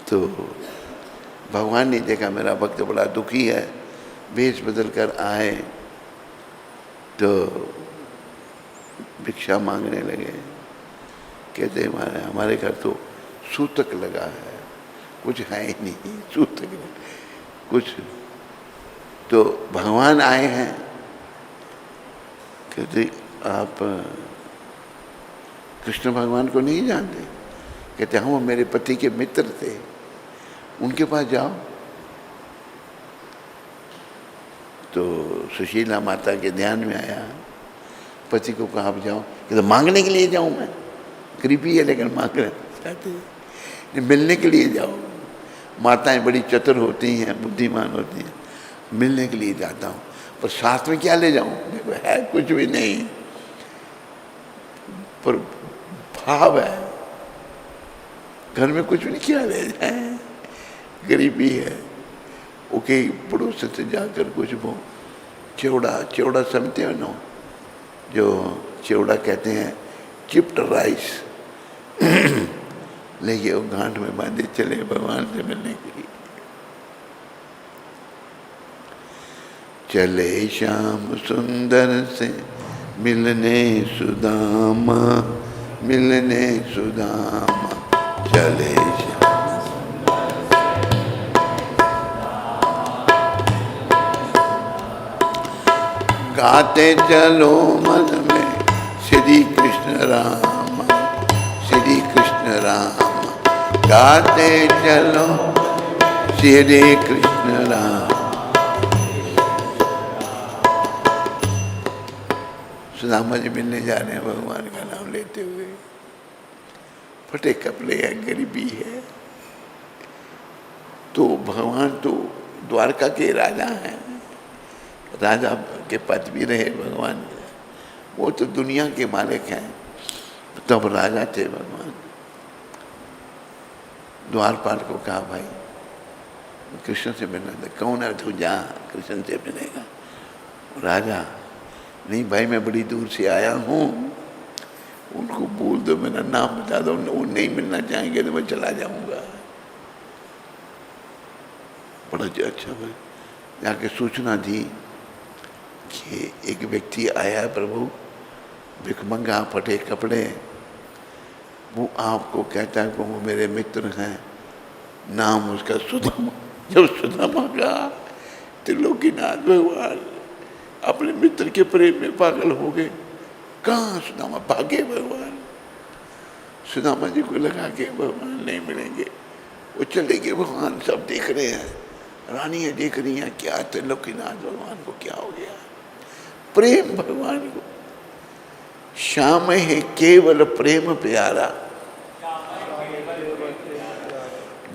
A: तो भगवान ने देखा मेरा भक्त बड़ा दुखी है, वेश बदल कर आए तो भिक्षा मांगने लगे। कहते हमारे घर तो सूतक लगा है, कुछ है ही नहीं, सूतक कुछ। तो भगवान आए हैं, कहते आप कृष्ण भगवान को नहीं जानते? कहते हम, वो मेरे पति के मित्र थे, उनके पास जाओ। तो सुशीला माता के ध्यान में आया, पति को कहा आप जाओ। कहते मांगने के लिए जाऊं मैं? गरीबी है लेकिन मांगना चाहते हैं, मिलने के लिए जाओ। माताएं बड़ी चतुर होती हैं, बुद्धिमान होती हैं, मिलने के लिए जाता हूँ, पर साथ में क्या ले जाऊं? देखो है कुछ भी नहीं, पर भाव है, घर में कुछ नहीं, क्या ले जाए, गरीबी है। ओके, पड़ोस से जाकर कुछ वो चिवड़ा समझते हो ना, जो चिवड़ा कहते हैं, चिप्ड राइस लेके वो गांठ में बांधे चले भगवान से मिलने के लिए। चले श्याम सुंदर से मिलने सुदामा, मिलने सुदामा, चले श्याम। गाते चलो मन में श्री कृष्ण राम, श्री कृष्ण राम, गाते चलो श्री कृष्ण राम। सुदामा जी मिलने जा रहे हैं भगवान का नाम लेते हुए, फटे कपड़े हैं, गरीबी है। तो भगवान तो द्वारका के राजा हैं, राजा के पद भी रहे भगवान, वो तो दुनिया के मालिक हैं, तब राजा थे भगवान। द्वारपाल को कहा भाई कृष्ण से मिलना था। कौन है? तू जा, कृष्ण से मिलेगा। राजा नहीं भाई, मैं बड़ी दूर से आया हूँ, उनको बोल दो, मेरा नाम बता दो, वो नहीं मिलना चाहेंगे तो मैं चला जाऊंगा। बड़ा अच्छा भाई, जाके सूचना दी कि एक व्यक्ति आया है प्रभु, भिखमंगा, फटे कपड़े, वो आपको कहता है कि वो मेरे मित्र हैं, नाम उसका सुदामा। जब सुदामा का त्रिलोकीनाथ भगवान अपने मित्र के प्रेम में पागल हो गए। कहाँ सुदामा भागे भगवान। सुदामा जी को लगा के भगवान नहीं मिलेंगे, वो चले गए। भगवान सब देख रहे हैं, रानियां देख रही हैं, क्या त्रिलोकीनाथ भगवान को क्या हो गया। प्रेम भगवान को, श्याम है केवल प्रेम प्यारा,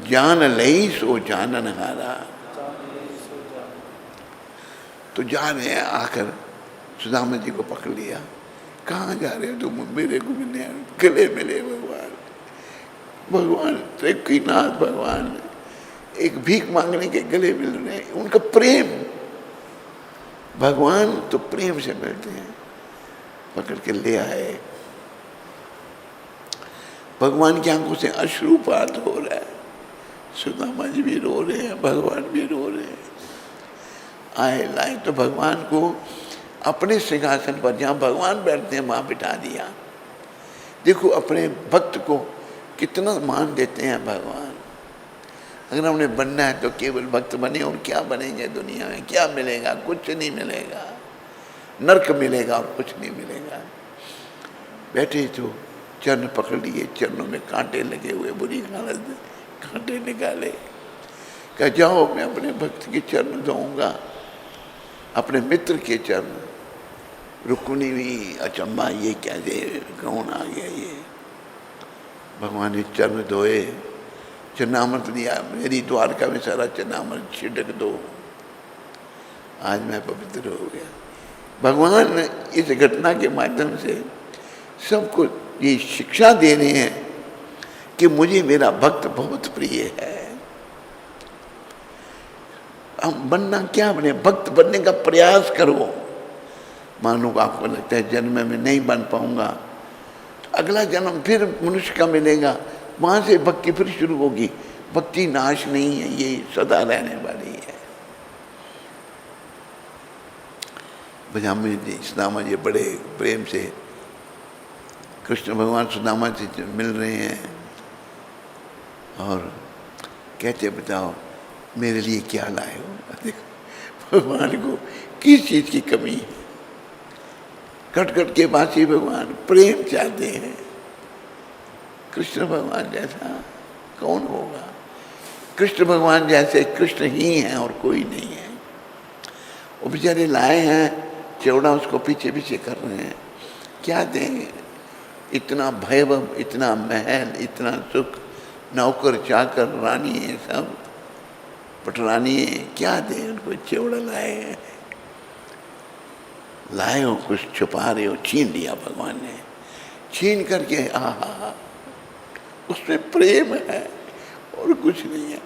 A: जान लई सो जानन हारा। तो जा रहे हैं, आकर सुदामा जी को पकड़ लिया। कहाँ जा रहे हो तुम? मेरे को मिलने आए। गले मिले भगवान। भगवान त्रिलोकीनाथ भगवान एक भीख मांगने के गले मिल रहे हैं। उनका प्रेम, भगवान तो प्रेम से मिलते हैं। पकड़ के ले आए। भगवान की आंखों से अश्रुपात हो रहा है। सुदामा जी भी रो रहे हैं, भगवान भी रो रहे हैं। आए लाए तो भगवान को अपने सिंहासन पर, जहाँ भगवान बैठते हैं वहाँ बिठा दिया। देखो अपने भक्त को कितना मान देते हैं भगवान। अगर उन्हें बनना है तो केवल भक्त बने, और क्या बनेंगे दुनिया में? क्या मिलेगा? कुछ नहीं मिलेगा। नरक मिलेगा और कुछ नहीं मिलेगा। बैठे तो चरण पकड़ लिए, चरणों में कांटे लगे हुए, बुरी हालत में कांटे निकाले। कहा जाओ मैं अपने भक्त के चरण धोऊंगा, अपने मित्र के चरण। रुक्मिणी भी अचंबा, ये कैसे कौन आ गया ये। भगवान ने चरण धोए, चरणामृत दिया। मेरी द्वारका में सारा चरणामृत छिड़क दो, आज मैं पवित्र हो गया। भगवान इस घटना के माध्यम से सबको ये शिक्षा दे रहे हैं कि मुझे मेरा भक्त बहुत प्रिय है। हम बनना क्या बने, भक्त बनने का प्रयास करो। मानो आपको लगता है जन्म में नहीं बन पाऊंगा, अगला जन्म फिर मनुष्य का मिलेगा, वहां से भक्ति फिर शुरू होगी। भक्ति नाश नहीं है, ये सदा रहने वाली है। सुदामा जी बड़े प्रेम से कृष्ण भगवान सुदामा से मिल रहे हैं और कहते बताओ मेरे लिए क्या लाए हो। भगवान को किस चीज की कमी है? कट कट के बासी भगवान प्रेम चाहते हैं। कृष्ण भगवान जैसा कौन होगा? कृष्ण भगवान जैसे कृष्ण ही हैं और कोई नहीं है। वो बेचारे लाए हैं, चौड़ा उसको पीछे पीछे कर रहे हैं। क्या देंगे? इतना वैभव, इतना महल, इतना सुख, नौकर चाकर, रानी है सब, पटरानी है, क्या दें उनको? चौड़ा लाए हैं। लाए हो कुछ छुपा रहे हो, छीन लिया भगवान ने। छीन करके आहा, उसमें प्रेम है और कुछ नहीं है।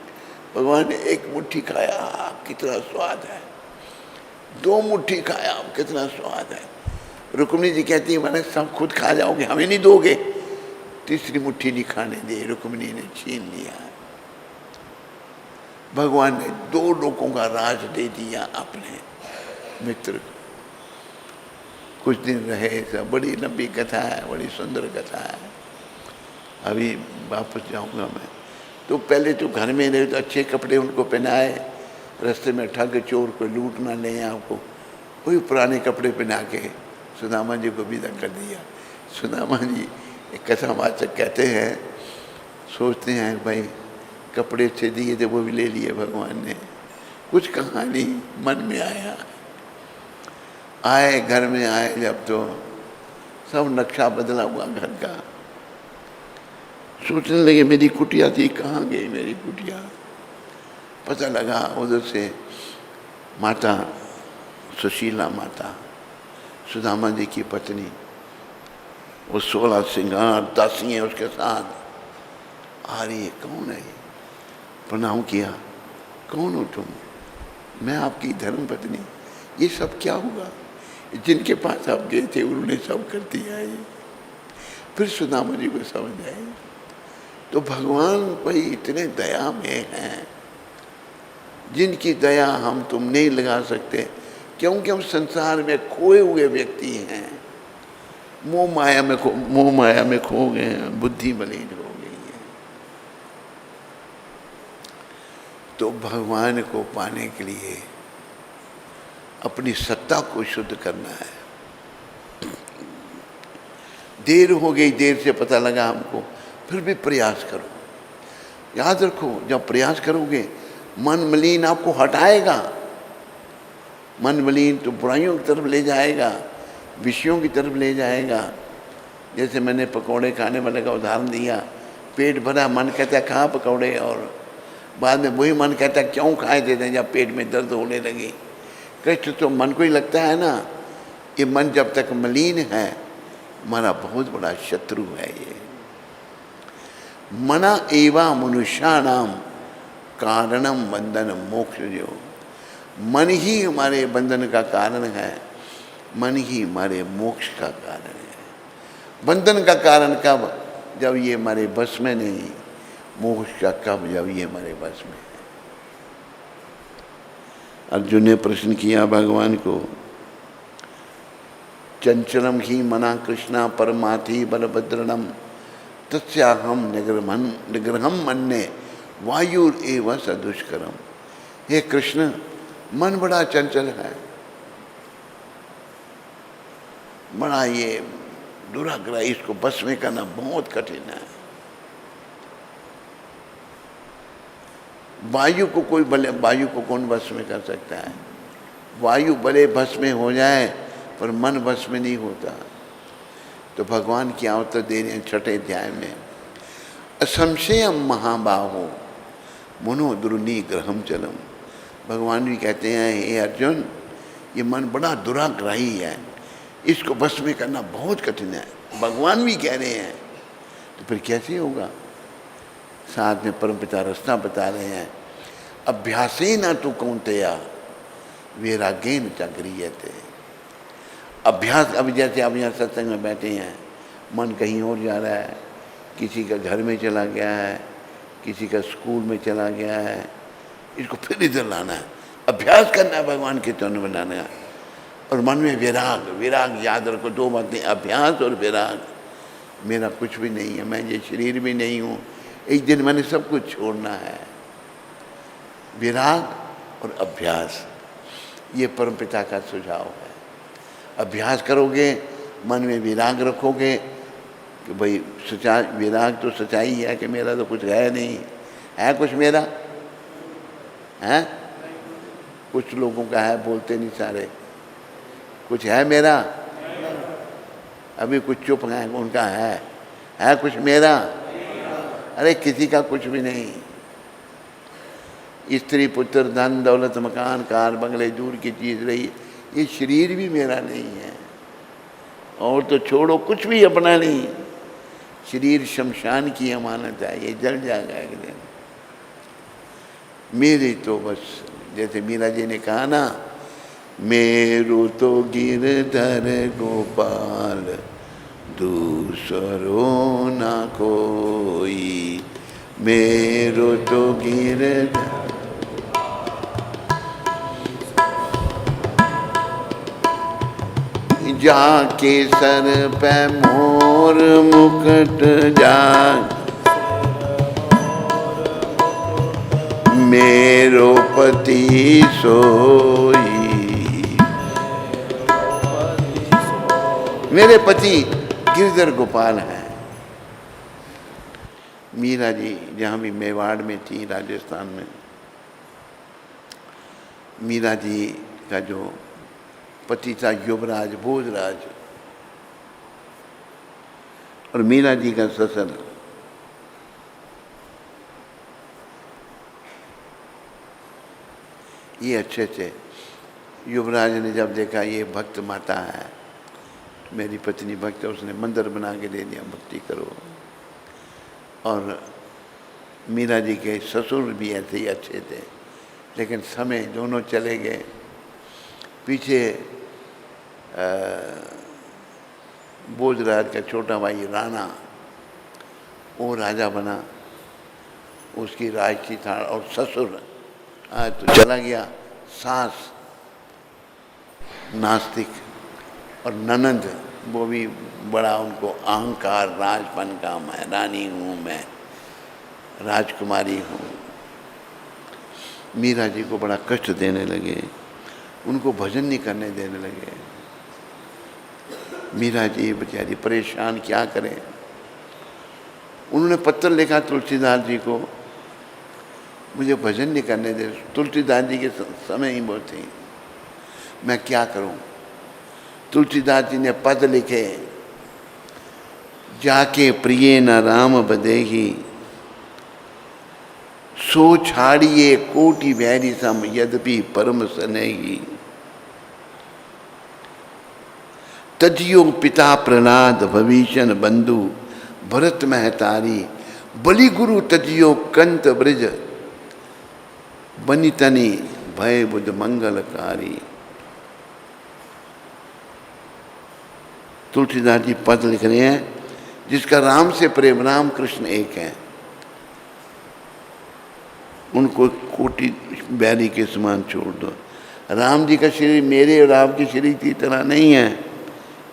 A: भगवान ने एक मुट्ठी खाया, कितना स्वाद है। दो मुट्ठी खाया, कितना स्वाद है। रुक्मिणी जी कहती है मैंने सब खुद खा जाओगे, हमें नहीं दोगे? तीसरी मुट्ठी नहीं खाने दी, रुक्मिणी ने छीन लिया। भगवान ने दो लोगों का राज दे दिया अपने मित्र को। कुछ दिन रहे, सब बड़ी लंबी कथा है, बड़ी सुंदर कथा है। अभी वापस जाऊंगा मैं। तो पहले तो घर में रहे तो अच्छे कपड़े उनको पहनाए, रास्ते में ठग चोर को लूट ना ले आपको, वही पुराने कपड़े पहना के सुदामा जी को विदा कर दिया। सुदामा जी एक कथावाचक कहते हैं, सोचते हैं भाई कपड़े अच्छे दिए थे वो भी ले लिए भगवान ने। कुछ कहानी मन में आया, आए घर में आए जब तो सब नक्शा बदला हुआ घर का। सोचने लगे मेरी कुटिया थी, कहाँ गई मेरी कुटिया? पता लगा उधर से माता सुशीला माता, सुदामा जी की पत्नी, वो 16 सिंगार दासियाँ उसके साथ आ रही है। कौन है? प्रणाम किया। कौन हो तुम? मैं आपकी धर्म पत्नी। ये सब क्या हुआ? जिनके पास आप गए थे उन्होंने सब कर दिया ये। फिर सुदामा जी को समझ आए तो भगवान भाई इतने दया में हैं, जिनकी दया हम तुम नहीं लगा सकते, क्योंकि हम संसार में खोए हुए व्यक्ति हैं। मोह माया में खो गए हैं, बुद्धि मलिन हो गई है। तो भगवान को पाने के लिए अपनी सत्ता को शुद्ध करना है। देर हो गई, देर से पता लगा हमको, फिर भी प्रयास करो। याद रखो, जब प्रयास करोगे मन मलिन आपको हटाएगा। मन मलिन तो बुराइयों की तरफ ले जाएगा, विषयों की तरफ ले जाएगा। जैसे मैंने पकौड़े खाने वाले का उदाहरण दिया, पेट भरा, मन कहता है खा पकौड़े, और बाद में वही मन कहता है क्यों खाए देते हैं जब पेट में दर्द होने लगे। कष्ट तो मन को ही लगता है ना। ये मन जब तक मलिन है हमारा बहुत बड़ा शत्रु है। ये मना एवा मनुष्याणाम कारणम बंधन मोक्ष। जो मन ही हमारे बंधन का कारण है, मन ही हमारे मोक्ष का कारण है। बंधन का कारण कब? जब ये हमारे बस में नहीं। मोक्ष का कब? जब ये हमारे बस में है। अर्जुन ने प्रश्न किया भगवान को, चंचलम ही मना कृष्णा परमाथि बलभद्रणम तस्याहम निग्रहम मन्ने वायुर एव सदुष्करम। हे कृष्ण, मन बड़ा चंचल है, बड़ा ये दुराग्रह, इसको बस में करना बहुत कठिन है। वायु को कोई भले, वायु को कौन बस में कर सकता है? वायु भले बस में हो जाए पर मन बस में नहीं होता। तो भगवान की आवत दे रहे हैं छठे अध्याय में, असंशयम महाबाहो मनो दुर्निग्रहम चलम। भगवान भी कहते हैं, हे अर्जुन, ये मन बड़ा दुराग्रही है, इसको बस में करना बहुत कठिन है। भगवान भी कह रहे हैं, तो फिर कैसे होगा? साथ में परमपिता रास्ता बता रहे हैं, अभ्यासेन तु कौन्तेय वैराग्येन च गृह्यते। अभ्यास, अब जैसे आप यहाँ सत्संग में बैठे हैं, मन कहीं और जा रहा है, किसी का घर में चला गया है, किसी का स्कूल में चला गया है, इसको फिर इधर लाना है, अभ्यास करना है, भगवान के चरण बनाना है। और मन में विराग, विराग याद रखो, दो बातें, अभ्यास और विराग। मेरा कुछ भी नहीं है, मैं ये शरीर भी नहीं हूँ, एक दिन मैंने सब कुछ छोड़ना है। विराग और अभ्यास, ये परमपिता का सुझाव है। अभ्यास करोगे, मन में विराग रखोगे कि भाई सच्चाई, विराग तो सच्चाई है कि मेरा तो कुछ है नहीं, है कुछ मेरा है? कुछ लोगों का है, बोलते नहीं सारे। कुछ है मेरा? अभी कुछ चुप हैं, उनका है कुछ मेरा? अरे किसी का कुछ भी नहीं। स्त्री पुत्र धन दौलत मकान कार बंगले दूर की चीज रही, ये शरीर भी मेरा नहीं है। और तो छोड़ो, कुछ भी अपना नहीं। शरीर शमशान की अमानत है, ये जल जाएगा एक दिन। मेरे तो बस, जैसे मीरा जी ने कहा ना, मेरू तो गिरधर गोपाल दूसरो ना कोई, मेरो तो गिरधर। जाके सर पे मोर मुकुट जा, मेरो पति सोई। मेरे पति गिरधर गोपाल हैं। मीरा जी जहाँ भी मेवाड़ में थी, राजस्थान में, मीरा जी का जो पति था युवराज भोजराज, और मीरा जी का ससुर ये अच्छे थे। युवराज ने जब देखा ये भक्त माता है, मेरी पत्नी भक्त है, उसने मंदिर बना के दे दिया, भक्ति करो। और मीरा जी के ससुर भी ऐसे ही अच्छे थे, लेकिन समय दोनों चले गए। पीछे भोजराज का छोटा भाई राणा, वो राजा बना, उसकी राज थी था। और ससुर तो चला गया, सास नास्तिक, और ननंद वो भी बड़ा, उनको अहंकार, राजपन का, मैं रानी हूँ, मैं राजकुमारी हूँ। मीरा जी को बड़ा कष्ट देने लगे। उनको भजन नहीं करने देने लगे। मीरा जी बेचारी परेशान, क्या करें। उन्होंने पत्र लिखा तुलसीदास जी को, मुझे भजन नहीं करने दे। तुलसीदास जी के समय ही बहुत थी, मैं क्या करूं। तुलसीदास जी ने पद लिखे, जाके प्रिय न राम बदेही, सो छाड़िए कोटि वैरी सम, यद्यपि परम स्नेही। तजियो पिता प्रहलाद, भविष्य बंधु भरत महतारी, बलि गुरु तजियो कंत ब्रज, बनी तनी भय बुध मंगलकारी। तुलसीदास जी पद लिख रहे हैं, जिसका राम से प्रेम, राम कृष्ण एक है, उनको कोटि बैरी के समान छोड़ दो। राम जी का शरीर मेरे और आपके शरीर की तरह नहीं है,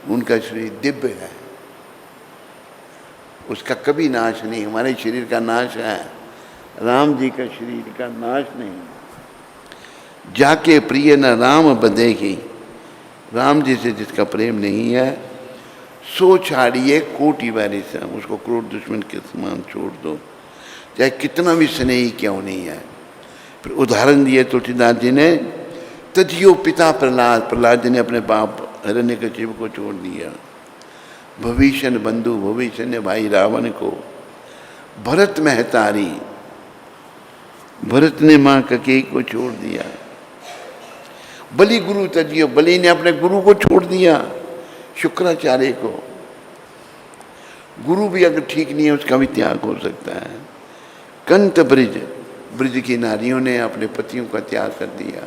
A: उनका शरीर दिव्य है, उसका कभी नाश नहीं। हमारे शरीर का नाश है, राम जी का शरीर का नाश नहीं। जाके प्रिय न राम बदेही, राम जी से जिसका प्रेम नहीं है, सो छाड़िए कोटि वैरी से, उसको क्रूर दुश्मन के समान छोड़ दो, चाहे कितना भी स्नेही क्यों नहीं है। फिर उदाहरण दिए तुलसीदास जी ने, तजियो पिता प्रहलाद, प्रहलाद जी ने अपने बाप हिरण्यकशिपु को छोड़ दिया। भविष्य बंधु, भविष्य ने भाई रावण को। भरत महतारी, भरत ने माँ कैकेयी को छोड़ दिया। बलि गुरु तजियो, बलि ने अपने गुरु को छोड़ दिया, शुक्राचार्य को। गुरु भी अगर ठीक नहीं है उसका भी त्याग हो सकता है। कंत ब्रज, ब्रज की नारियों ने अपने पतियों का त्याग कर दिया।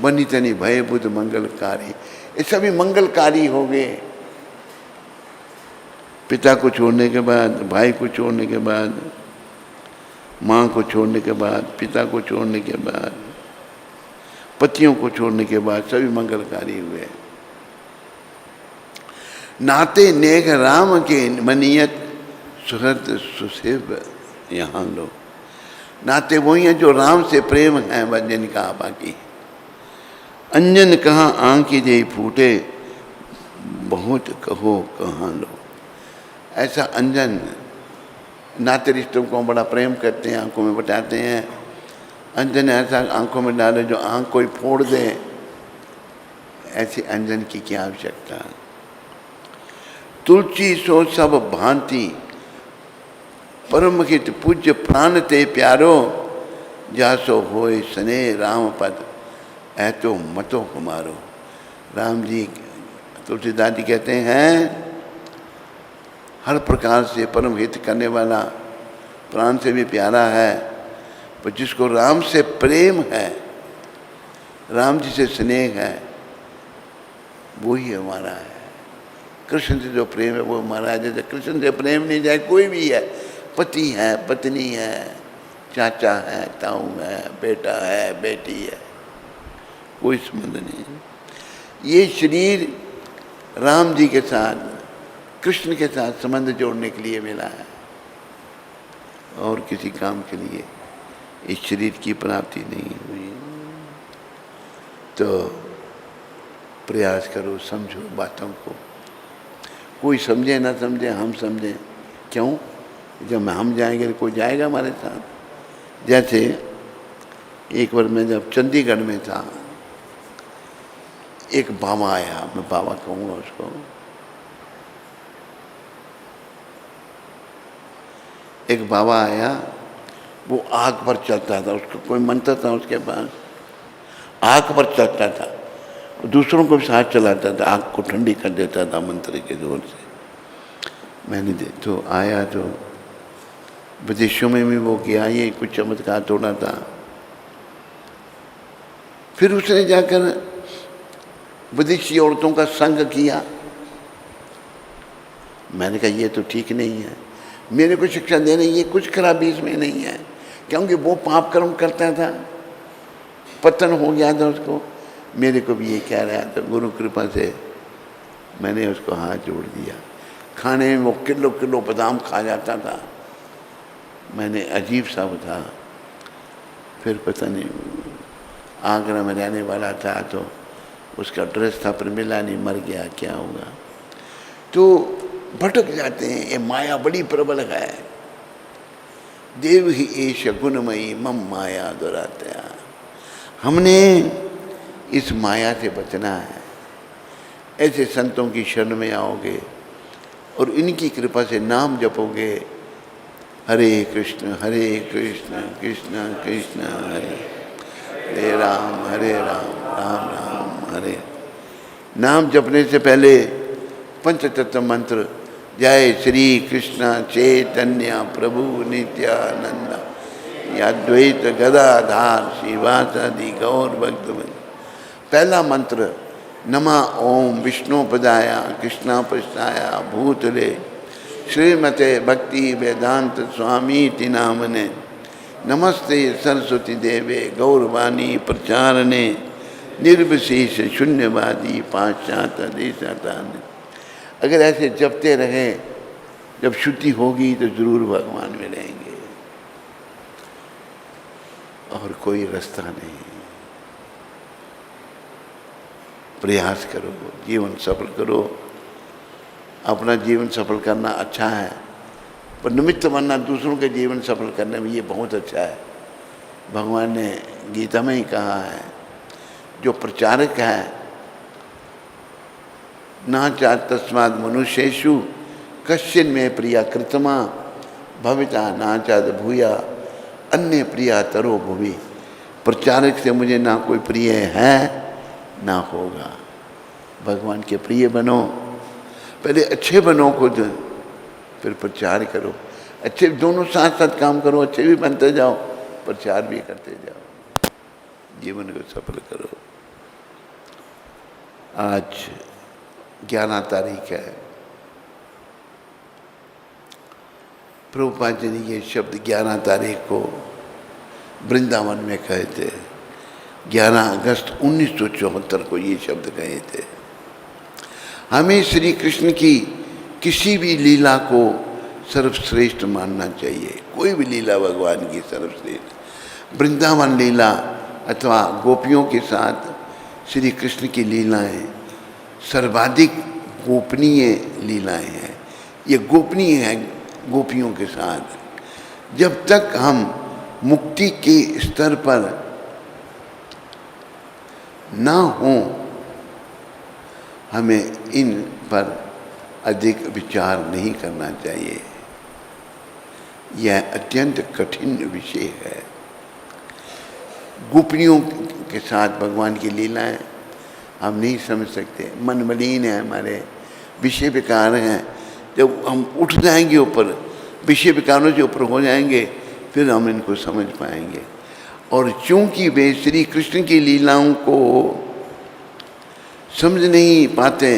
A: बनी तनी भय बुध मंगलकारी, ये सभी मंगलकारी हो गए। पिता को छोड़ने के बाद, भाई को छोड़ने के बाद, माँ को छोड़ने के बाद, पिता को छोड़ने के बाद, पतियों को छोड़ने के बाद सभी मंगलकारी हुए। नाते नेक राम के मनियत, सुहृद सुसेव यहाँ लो। नाते वही हैं जो राम से प्रेम है, वजन का बाकी। अंजन कहाँ आंखी दे फूटे, बहुत कहो कहाँ लो। ऐसा अंजन, नाते रिश्तों को बड़ा प्रेम करते हैं, आंखों में बटाते हैं। अंजन ऐसा आंखों में डाले जो आंख कोई फोड़ दे, ऐसे अंजन की क्या आवश्यकता। तुलसी सो सब भांति, परम हित पूज्य प्राण ते प्यारो, जासो होए सने राम पद, ऐ तो मतो हमारो। राम जी, तुलसीदास जी कहते हैं, हर प्रकार से परम हित करने वाला, प्राण से भी प्यारा है, पर जिसको राम से प्रेम है, राम जी से स्नेह है, वो ही हमारा है। कृष्ण से जो प्रेम है वो हमारा है। जैसे कृष्ण से प्रेम नहीं जाए कोई भी है, पति है, पत्नी है, चाचा है, ताऊ है, बेटा है, बेटी है, कोई संबंध नहीं। ये शरीर राम जी के साथ, कृष्ण के साथ संबंध जोड़ने के लिए मिला है, और किसी काम के लिए इस शरीर की प्राप्ति नहीं हुई। तो प्रयास करो, समझो बातों को। कोई समझे ना समझे, हम समझें। क्यों? जब हम जाएंगे तो कोई जाएगा हमारे साथ। जैसे एक बार मैं जब चंडीगढ़ में था, एक बाबा आया, मैं बाबा कहूँगा उसको। एक बाबा आया, वो आग पर चलता था, उसको कोई मंत्र था उसके पास, आग पर चलता था, दूसरों को भी साथ चलाता था, आग को ठंडी कर देता था मंत्र के जोर से। मैंने तो आया तो विदेशों में भी वो किया, ये कुछ चमत्कार थोड़ा था। फिर उसने जाकर विदेशी औरतों का संग किया। मैंने कहा ये तो ठीक नहीं है, मेरे को शिक्षा देने ये कुछ खराबी इसमें नहीं है, क्योंकि वो पाप कर्म करता था, पतन हो गया था उसको। मेरे को भी ये कह रहा था, गुरु कृपा से मैंने उसको हाथ जोड़ दिया। खाने में वो किलो किलो बादाम खा जाता था, मैंने अजीब सा था। फिर पता नहीं आगरा में रहने वाला था, तो उसका ड्रेस था पर मिला नहीं, मर गया, क्या होगा। तो भटक जाते हैं, ये माया बड़ी प्रबल है। देव ही एश गुणमयी मम माया दुरात्या। हमने इस माया से बचना है। ऐसे संतों की शरण में आओगे और इनकी कृपा से नाम जपोगे, हरे कृष्ण कृष्ण कृष्ण हरे राम, राम राम हरे। नाम जपने से पहले पंचतत्व मंत्र, जय श्री कृष्ण चैतन्य प्रभु नित्यानंद अद्वैत गदाधार श्रीवासादि गौर भक्तवृंद। पहला मंत्र, नमः ओम विष्णुपदाय कृष्णापृष्ठाय भूतले श्रीमते भक्ति वेदांत स्वामी नामने नमस्ते सरस्वती देवे गौरवाणी प्रचारणे निर्विशेष शून्यवादी पाश्चात्य देशातान। अगर ऐसे जपते रहे, जब शुद्धि होगी तो जरूर भगवान में रहेंगे, और कोई रास्ता नहीं। प्रयास करो, जीवन सफल करो। अपना जीवन सफल करना अच्छा है, पर निमित्त बनना दूसरों के जीवन सफल करने में ये बहुत अच्छा है। भगवान ने गीता में ही कहा है, जो प्रचारक है, ना चा तस्माद मनुष्येषु कश्चिन में प्रिया कृतमा भविता ना चाद भूया अन्य प्रिया तरो भुवि। प्रचारक से मुझे ना कोई प्रिय है ना होगा। भगवान के प्रिय बनो, पहले अच्छे बनो खुद, फिर प्रचार करो। अच्छे दोनों साथ साथ काम करो, अच्छे भी बनते जाओ, प्रचार भी करते जाओ, जीवन को सफल करो। आज 11 तारीख है। प्रभुपाद जी ने ये शब्द 11 तारीख को वृंदावन में कहे थे। 11 अगस्त 1974 को ये शब्द कहे थे। हमें श्री कृष्ण की किसी भी लीला को सर्वश्रेष्ठ मानना चाहिए। कोई भी लीला भगवान की सर्वश्रेष्ठ। वृंदावन लीला अथवा गोपियों के साथ श्री कृष्ण की लीलाएं सर्वाधिक गोपनीय लीलाएं हैं। ये गोपनीय है गोपियों के साथ। जब तक हम मुक्ति के स्तर पर ना हों, हमें इन पर अधिक विचार नहीं करना चाहिए। यह अत्यंत कठिन विषय है। गोपियों के साथ भगवान की लीलाएं हम नहीं समझ सकते। मन मलिन है हमारे, विषय विकार हैं। जब हम उठ जाएंगे ऊपर, विषय विकारों से ऊपर हो जाएंगे, फिर हम इनको समझ पाएंगे। और चूंकि वे श्री कृष्ण की लीलाओं को समझ नहीं पाते,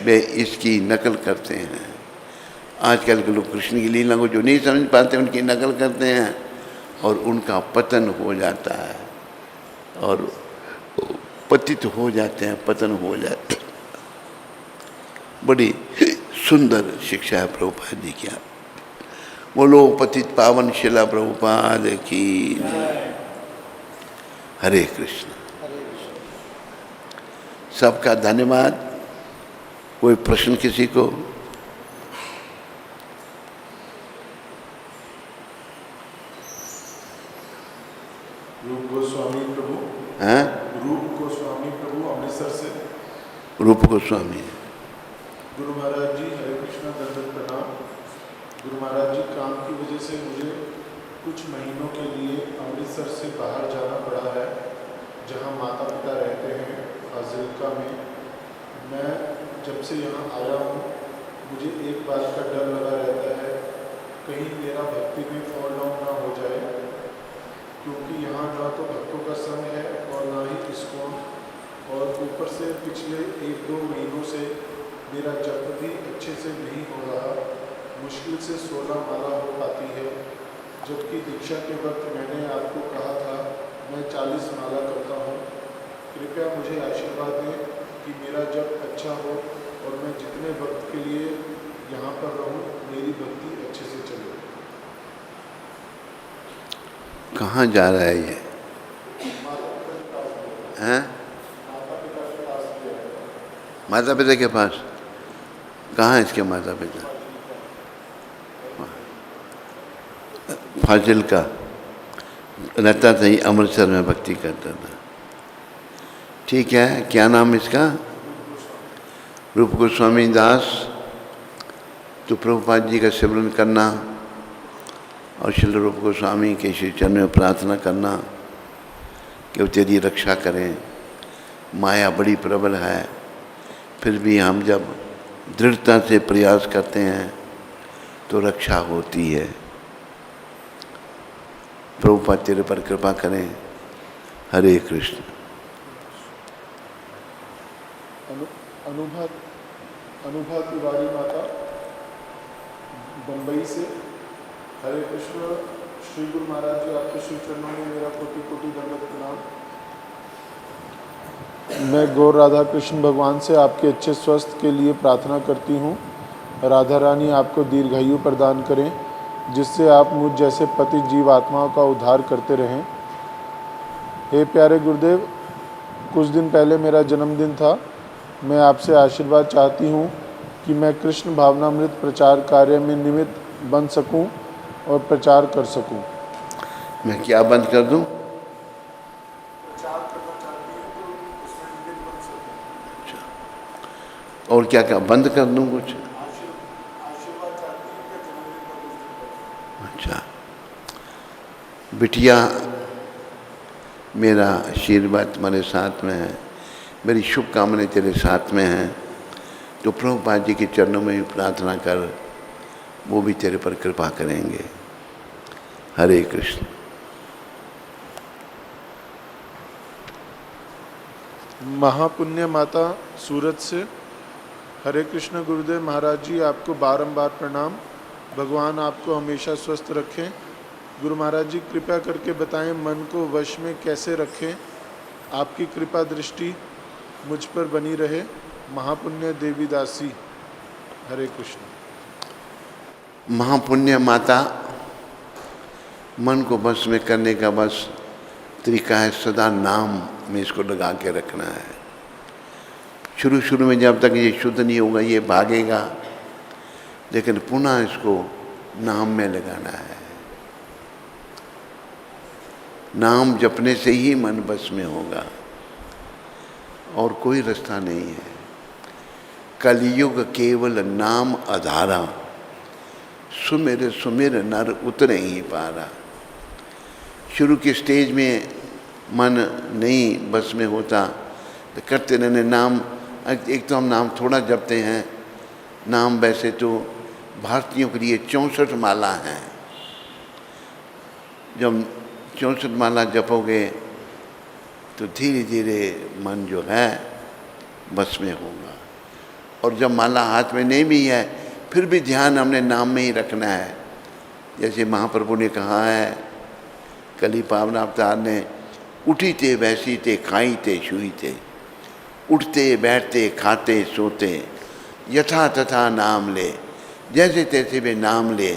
A: वे इसकी नकल करते हैं। आजकल के लोग कृष्ण की लीला को जो नहीं समझ पाते, उनकी नकल करते हैं और उनका पतन हो जाता है, और पतित हो जाते हैं, पतन हो जाते हैं। बड़ी सुंदर शिक्षा है प्रभुपाद जी की। बोलो पतित पावन शिला प्रभुपाद की। हरे कृष्ण। सबका धन्यवाद। कोई प्रश्न किसी को?
B: रूप गोस्वामी प्रभु।
A: हैं?
B: रूप गोस्वामी प्रभु अमृतसर से।
A: रूप गोस्वामी।
B: गुरु महाराज जी हरे कृष्णा, दंडवत प्रणाम। गुरु महाराज जी, काम की वजह से मुझे कुछ महीनों के लिए अमृतसर से बाहर जाना पड़ा है, जहां माता पिता रहते हैं, फाजिल्का में। मैं जब से यहाँ आया हूँ, मुझे एक बात का डर लगा रहता है, कहीं मेरा भक्ति में फॉल डाउन ना हो जाए, क्योंकि यहाँ ना तो भक्तों का संग है और ना ही इस्कॉन। और ऊपर से पिछले 1-2 महीनों से मेरा जप भी अच्छे से नहीं हो रहा। मुश्किल से 16 माला हो पाती है, जबकि दीक्षा के वक्त मैंने आपको कहा था मैं 40 माला करता हूँ। कृपया मुझे आशीर्वाद दें कि मेरा जप अच्छा हो और मैं जितने वक्त के लिए यहाँ पर रहूँ, मेरी भक्ति अच्छे से चले।
A: कहाँ जा रहा है ये? हैं? माता पिता के पास? कहाँ है इसके माता पिता? फाजिल का रहता था, ही अमृतसर में भक्ति करता था। ठीक है, क्या नाम इसका? रूप गोस्वामी दास। तो प्रभुपाद जी का सिमरन करना और श्री रूप गोस्वामी के श्री चरण में प्रार्थना करना कि वो तेरी रक्षा करें। माया बड़ी प्रबल है, फिर भी हम जब दृढ़ता से प्रयास करते हैं तो रक्षा होती है। प्रभुपाद तेरे पर कृपा करें। हरे कृष्ण।
B: अनुभा तिवारी माता, बम्बई से। हरे कृष्ण। श्री गुरु महाराज जी, आपके श्री चरणों में मेरा कोटि कोटि दंडवत प्रणाम। मैं गौर राधा कृष्ण भगवान से आपके अच्छे स्वास्थ्य के लिए प्रार्थना करती हूँ। राधा रानी आपको दीर्घायु प्रदान करें, जिससे आप मुझ जैसे पतित जीव आत्माओं का उद्धार करते रहें। हे प्यारे गुरुदेव, कुछ दिन पहले मेरा जन्मदिन था। मैं आपसे आशीर्वाद चाहती हूँ कि मैं कृष्ण भावनामृत प्रचार कार्य में निमित्त बन सकूं और प्रचार कर सकूं।
A: मैं क्या बंद कर दूं?
B: प्रचार करना चाहती हूँ तो उसमें निमित्त बन सकूं।
A: अच्छा, और क्या क्या बंद कर दूं? कुछ
B: आशीर्वाद चाहती हूँ कि जन्मदिन का कुछ दिन पहले।
A: अच्छा बिटिया, मेरा आशीर्वाद तुम्हारे साथ में है, मेरी शुभकामनाएं तेरे साथ में हैं। तो प्रभुपाद जी के चरणों में भी प्रार्थना कर, वो भी तेरे पर कृपा करेंगे। हरे कृष्ण।
B: महापुण्य माता, सूरत से। हरे कृष्ण गुरुदेव महाराज जी, आपको बारंबार प्रणाम। भगवान आपको हमेशा स्वस्थ रखें। गुरु महाराज जी, कृपया करके बताएं मन को वश में कैसे रखें। आपकी कृपा दृष्टि मुझ पर बनी रहे। महापुण्य देवी दासी। हरे कृष्ण।
A: महापुण्य माता, मन को बस में करने का बस तरीका है सदा नाम में इसको लगा के रखना है। शुरू शुरू में जब तक ये शुद्ध नहीं होगा ये भागेगा, लेकिन पुनः इसको नाम में लगाना है। नाम जपने से ही मन बस में होगा और कोई रास्ता नहीं है। कलयुग केवल नाम आधारा, सुमिर सुमिर नर उतरे ही पारा। शुरू के स्टेज में मन नहीं बस में होता तो करते रहने नाम। एक तो हम नाम थोड़ा जपते हैं। नाम वैसे तो भारतीयों के लिए 64 माला हैं। जब 64 माला जपोगे तो धीरे धीरे मन जो है बस में होगा। और जब माला हाथ में नहीं भी है फिर भी ध्यान हमने नाम में ही रखना है। जैसे महाप्रभु ने कहा है, कली पावन अवतार ने, उठी ते वैसी ते खाई ते छुई ते, उठते बैठते खाते सोते यथा तथा नाम ले, जैसे तैसे वे नाम ले,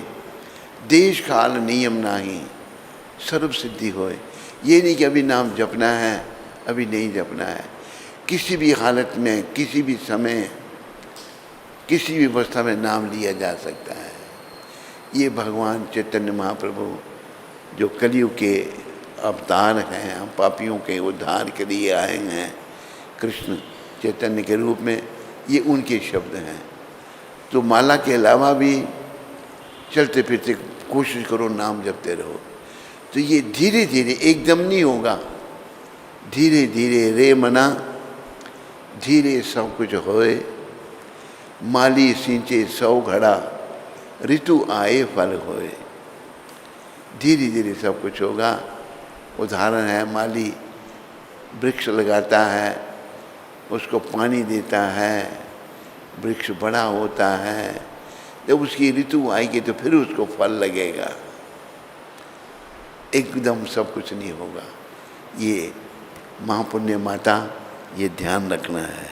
A: देश काल नियम नाही सर्व सिद्धि होए। ये नहीं कि अभी नाम जपना है अभी नहीं जपना है। किसी भी हालत में, किसी भी समय, किसी भी अवस्था में नाम लिया जा सकता है। ये भगवान चैतन्य महाप्रभु जो कलयुग के अवतार हैं, हम पापियों के उद्धार के लिए आए हैं कृष्ण चैतन्य के रूप में, ये उनके शब्द हैं। तो माला के अलावा भी चलते फिरते कोशिश करो, नाम जपते रहो। तो ये धीरे धीरे, एकदम नहीं होगा, धीरे धीरे रे मना धीरे सब कुछ होए। माली सींचे 100 घड़ा, ऋतु आए फल होए। धीरे धीरे सब कुछ होगा। उदाहरण है, माली वृक्ष लगाता है, उसको पानी देता है, वृक्ष बड़ा होता है, जब उसकी ऋतु आएगी तो फिर उसको फल लगेगा। एकदम सब कुछ नहीं होगा। ये महापुण्य माता, ये ध्यान रखना है।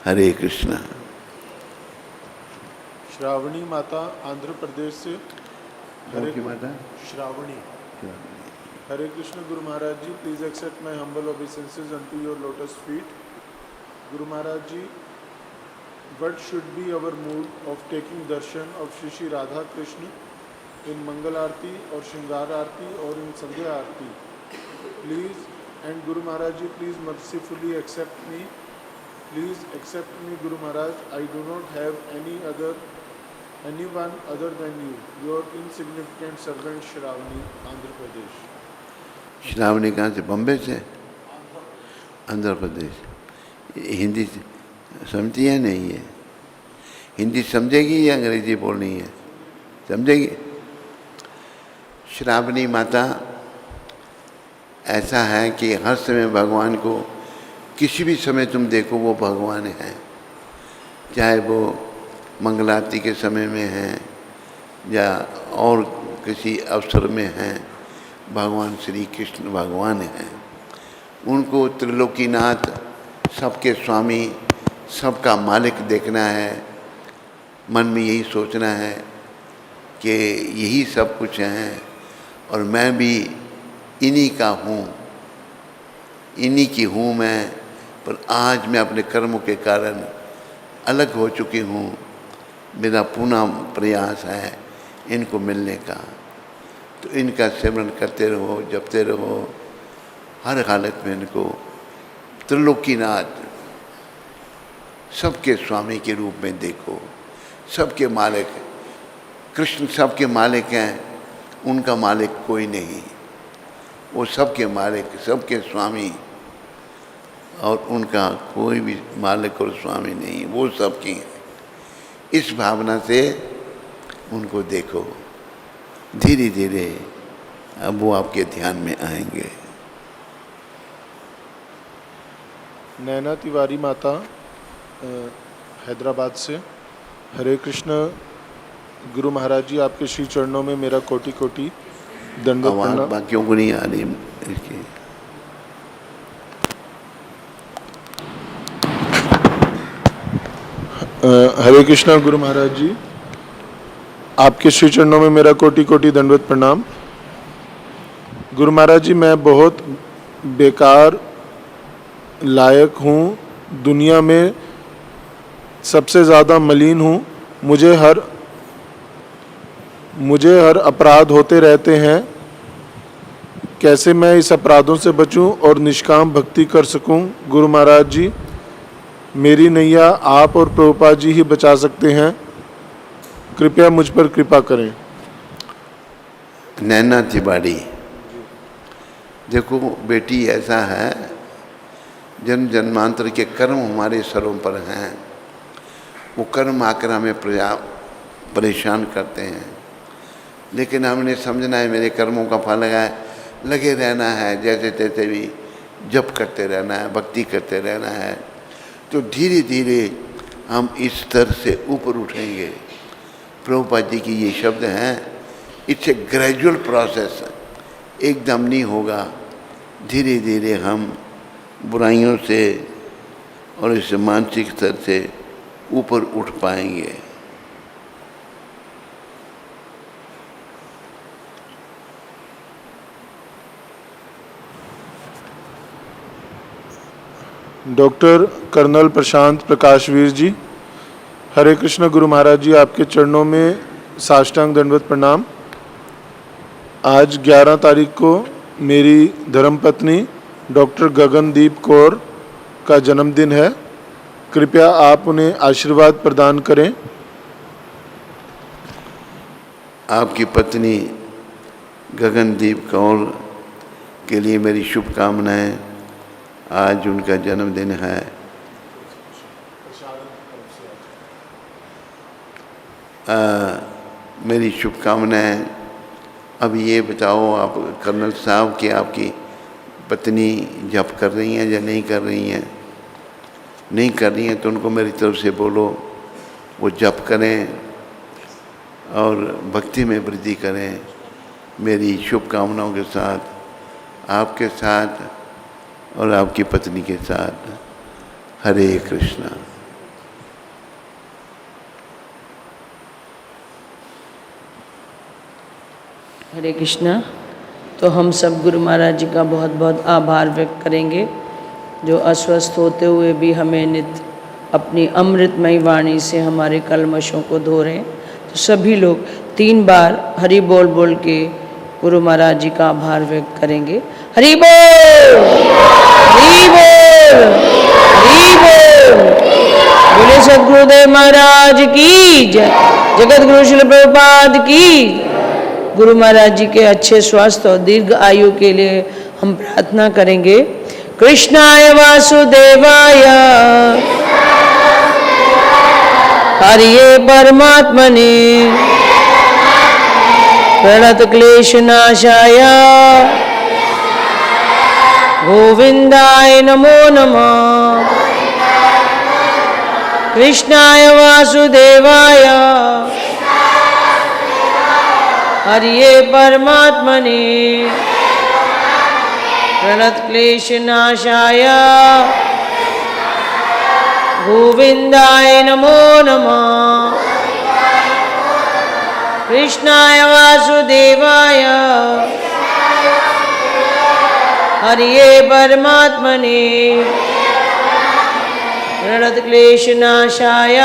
A: हरे कृष्णा।
B: श्रावणी माता, आंध्र प्रदेश से।
A: हरे की माता
B: Shravani. Hare Krishna Guru Maharaj Ji, please accept my humble obeisances unto your lotus feet. Guru Maharaj Ji, what should be our mood of taking darshan of Shri Shri Radha Krishna in Mangal Aarti or Shringar Aarti or in Sandhya Aarti? Please, and Guru Maharaj Ji, please mercifully accept me. Please accept me, Guru Maharaj. I do not have anyone other than you. Your insignificant servant Shravani, Andhra Pradesh.
A: Shravani कहाँ से? बम्बे से? आंध्र प्रदेश। हिंदी समझती है नहीं है? हिंदी समझेगी या अंग्रेजी बोलनी है? समझेगी। श्रावणी माता ऐसा है कि हर समय भगवान को किसी भी समय तुम देखो वो भगवान है, चाहे वो मंगलारती के समय में हैं या और किसी अवसर में हैं, भगवान श्री कृष्ण भगवान हैं। उनको त्रिलोकीनाथ, सबके स्वामी, सबका मालिक देखना है। मन में यही सोचना है कि यही सब कुछ हैं और मैं भी इन्हीं का हूँ, इन्हीं की हूँ मैं, पर आज मैं अपने कर्मों के कारण अलग हो चुकी हूँ। मेरा पुनः प्रयास है इनको मिलने का। तो इनका सिमरन करते रहो, जपते रहो, हर हालत में इनको त्रिलोकीनाथ, सबके स्वामी के रूप में देखो। सबके मालिक कृष्ण, सबके मालिक हैं, उनका मालिक कोई नहीं। वो सबके मालिक, सबके स्वामी, और उनका कोई भी मालिक और स्वामी नहीं, वो सबकी हैं। इस भावना से उनको देखो। धीरे धीरे अब वो आपके ध्यान में आएंगे।
B: नैना तिवारी माता हैदराबाद से। हरे कृष्ण गुरु महाराज जी, आपके श्री चरणों में मेरा कोटि कोटि दंडवत प्रणाम।
A: बाकियों को नहीं आ रही इसकी।
B: हरे कृष्णा गुरु महाराज जी, आपके श्री चरणों में मेरा कोटि कोटि दंडवत प्रणाम। गुरु महाराज जी, मैं बहुत बेकार लायक हूँ, दुनिया में सबसे ज़्यादा मलिन हूँ। मुझे हर अपराध होते रहते हैं। कैसे मैं इस अपराधों से बचूं और निष्काम भक्ति कर सकूं? गुरु महाराज जी, मेरी नैया आप और प्रभुपाद जी ही बचा सकते हैं। कृपया मुझ पर कृपा करें।
A: नैना तिवारी, देखो बेटी, ऐसा है जन्म जन्मांतर के कर्म हमारे सरों पर हैं। वो कर्म आकर हमें परेशान करते हैं, लेकिन हमने समझना है मेरे कर्मों का फल है, लगे रहना है, जैसे तैसे भी जप करते रहना है, भक्ति करते रहना है। तो धीरे धीरे हम इस स्तर से ऊपर उठेंगे। प्रभुपाद जी की ये शब्द हैं, इट्स ए ग्रेजुअल प्रोसेस, एकदम नहीं होगा। धीरे धीरे हम बुराइयों से और इस मानसिक स्तर से ऊपर उठ पाएंगे।
B: डॉक्टर कर्नल प्रशांत प्रकाशवीर जी। हरे कृष्ण गुरु महाराज जी, आपके चरणों में साष्टांग दंडवत प्रणाम। आज 11 तारीख को मेरी धर्मपत्नी डॉक्टर गगनदीप कौर का जन्मदिन है। कृपया आप उन्हें आशीर्वाद प्रदान करें।
A: आपकी पत्नी गगनदीप कौर के लिए मेरी शुभकामनाएं। आज उनका जन्मदिन है। मेरी शुभकामनाएं। अब ये बताओ आप कर्नल साहब कि आपकी पत्नी जप कर रही हैं या नहीं कर रही हैं? नहीं कर रही हैं तो उनको मेरी तरफ से बोलो वो जप करें और भक्ति में वृद्धि करें। मेरी शुभकामनाओं के साथ, आपके साथ और आपकी पत्नी के साथ। हरे कृष्णा।
C: हरे कृष्णा। तो हम सब गुरु महाराज जी का बहुत बहुत आभार व्यक्त करेंगे, जो अस्वस्थ होते हुए भी हमें नित्य अपनी अमृतमयी वाणी से हमारे कल्मशों को धो रहे हैं। तो सभी लोग 3 बार हरि बोल बोल के गुरु महाराज जी का आभार व्यक्त करेंगे। हरि बोल, हरि बोल, हरि बोल। बोले सद्गुरुदेव महाराज की जय, जगत गुरु श्रील प्रभुपाद की। गुरु महाराज जी के अच्छे स्वास्थ्य और दीर्घ आयु के लिए हम प्रार्थना करेंगे। कृष्णाय वासुदेवाय हरिये परमात्मने प्रणत क्लेश नाशाय गोविंदाय नमो नमः। कृष्णाय वासुदेवाय हरिये परमात्मने प्रणत क्लेश नाशाय गोविंदाय नमो नमः। कृष्णाय वासुदेवाय हरिये परमात्मने प्रणत क्लेश नाशाय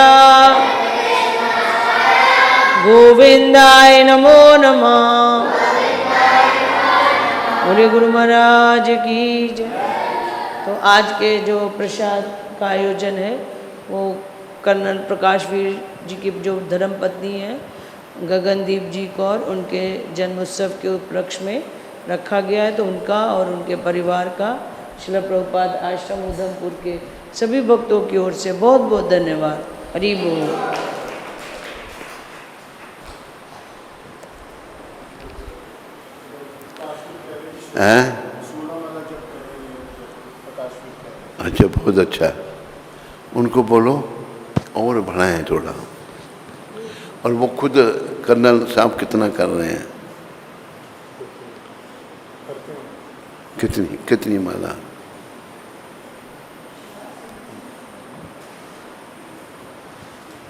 C: गोविंदाय नमो नमः। बोले गुरु महाराज की जय। तो आज के जो प्रसाद का आयोजन है वो कर्नल प्रकाशवीर जी की जो धर्मपत्नी है गगनदीप जी कौर, उनके जन्मोत्सव के उपलक्ष्य में रखा गया है। तो उनका और उनके परिवार का श्रील प्रभुपाद आश्रम उधमपुर के सभी भक्तों की ओर से बहुत बहुत धन्यवाद। हरि बोल।
A: हैं? अच्छा, बहुत अच्छा। उनको बोलो और बढ़ाएं थोड़ा। और वो खुद कर्नल साहब कितना कर रहे हैं? कितनी माला?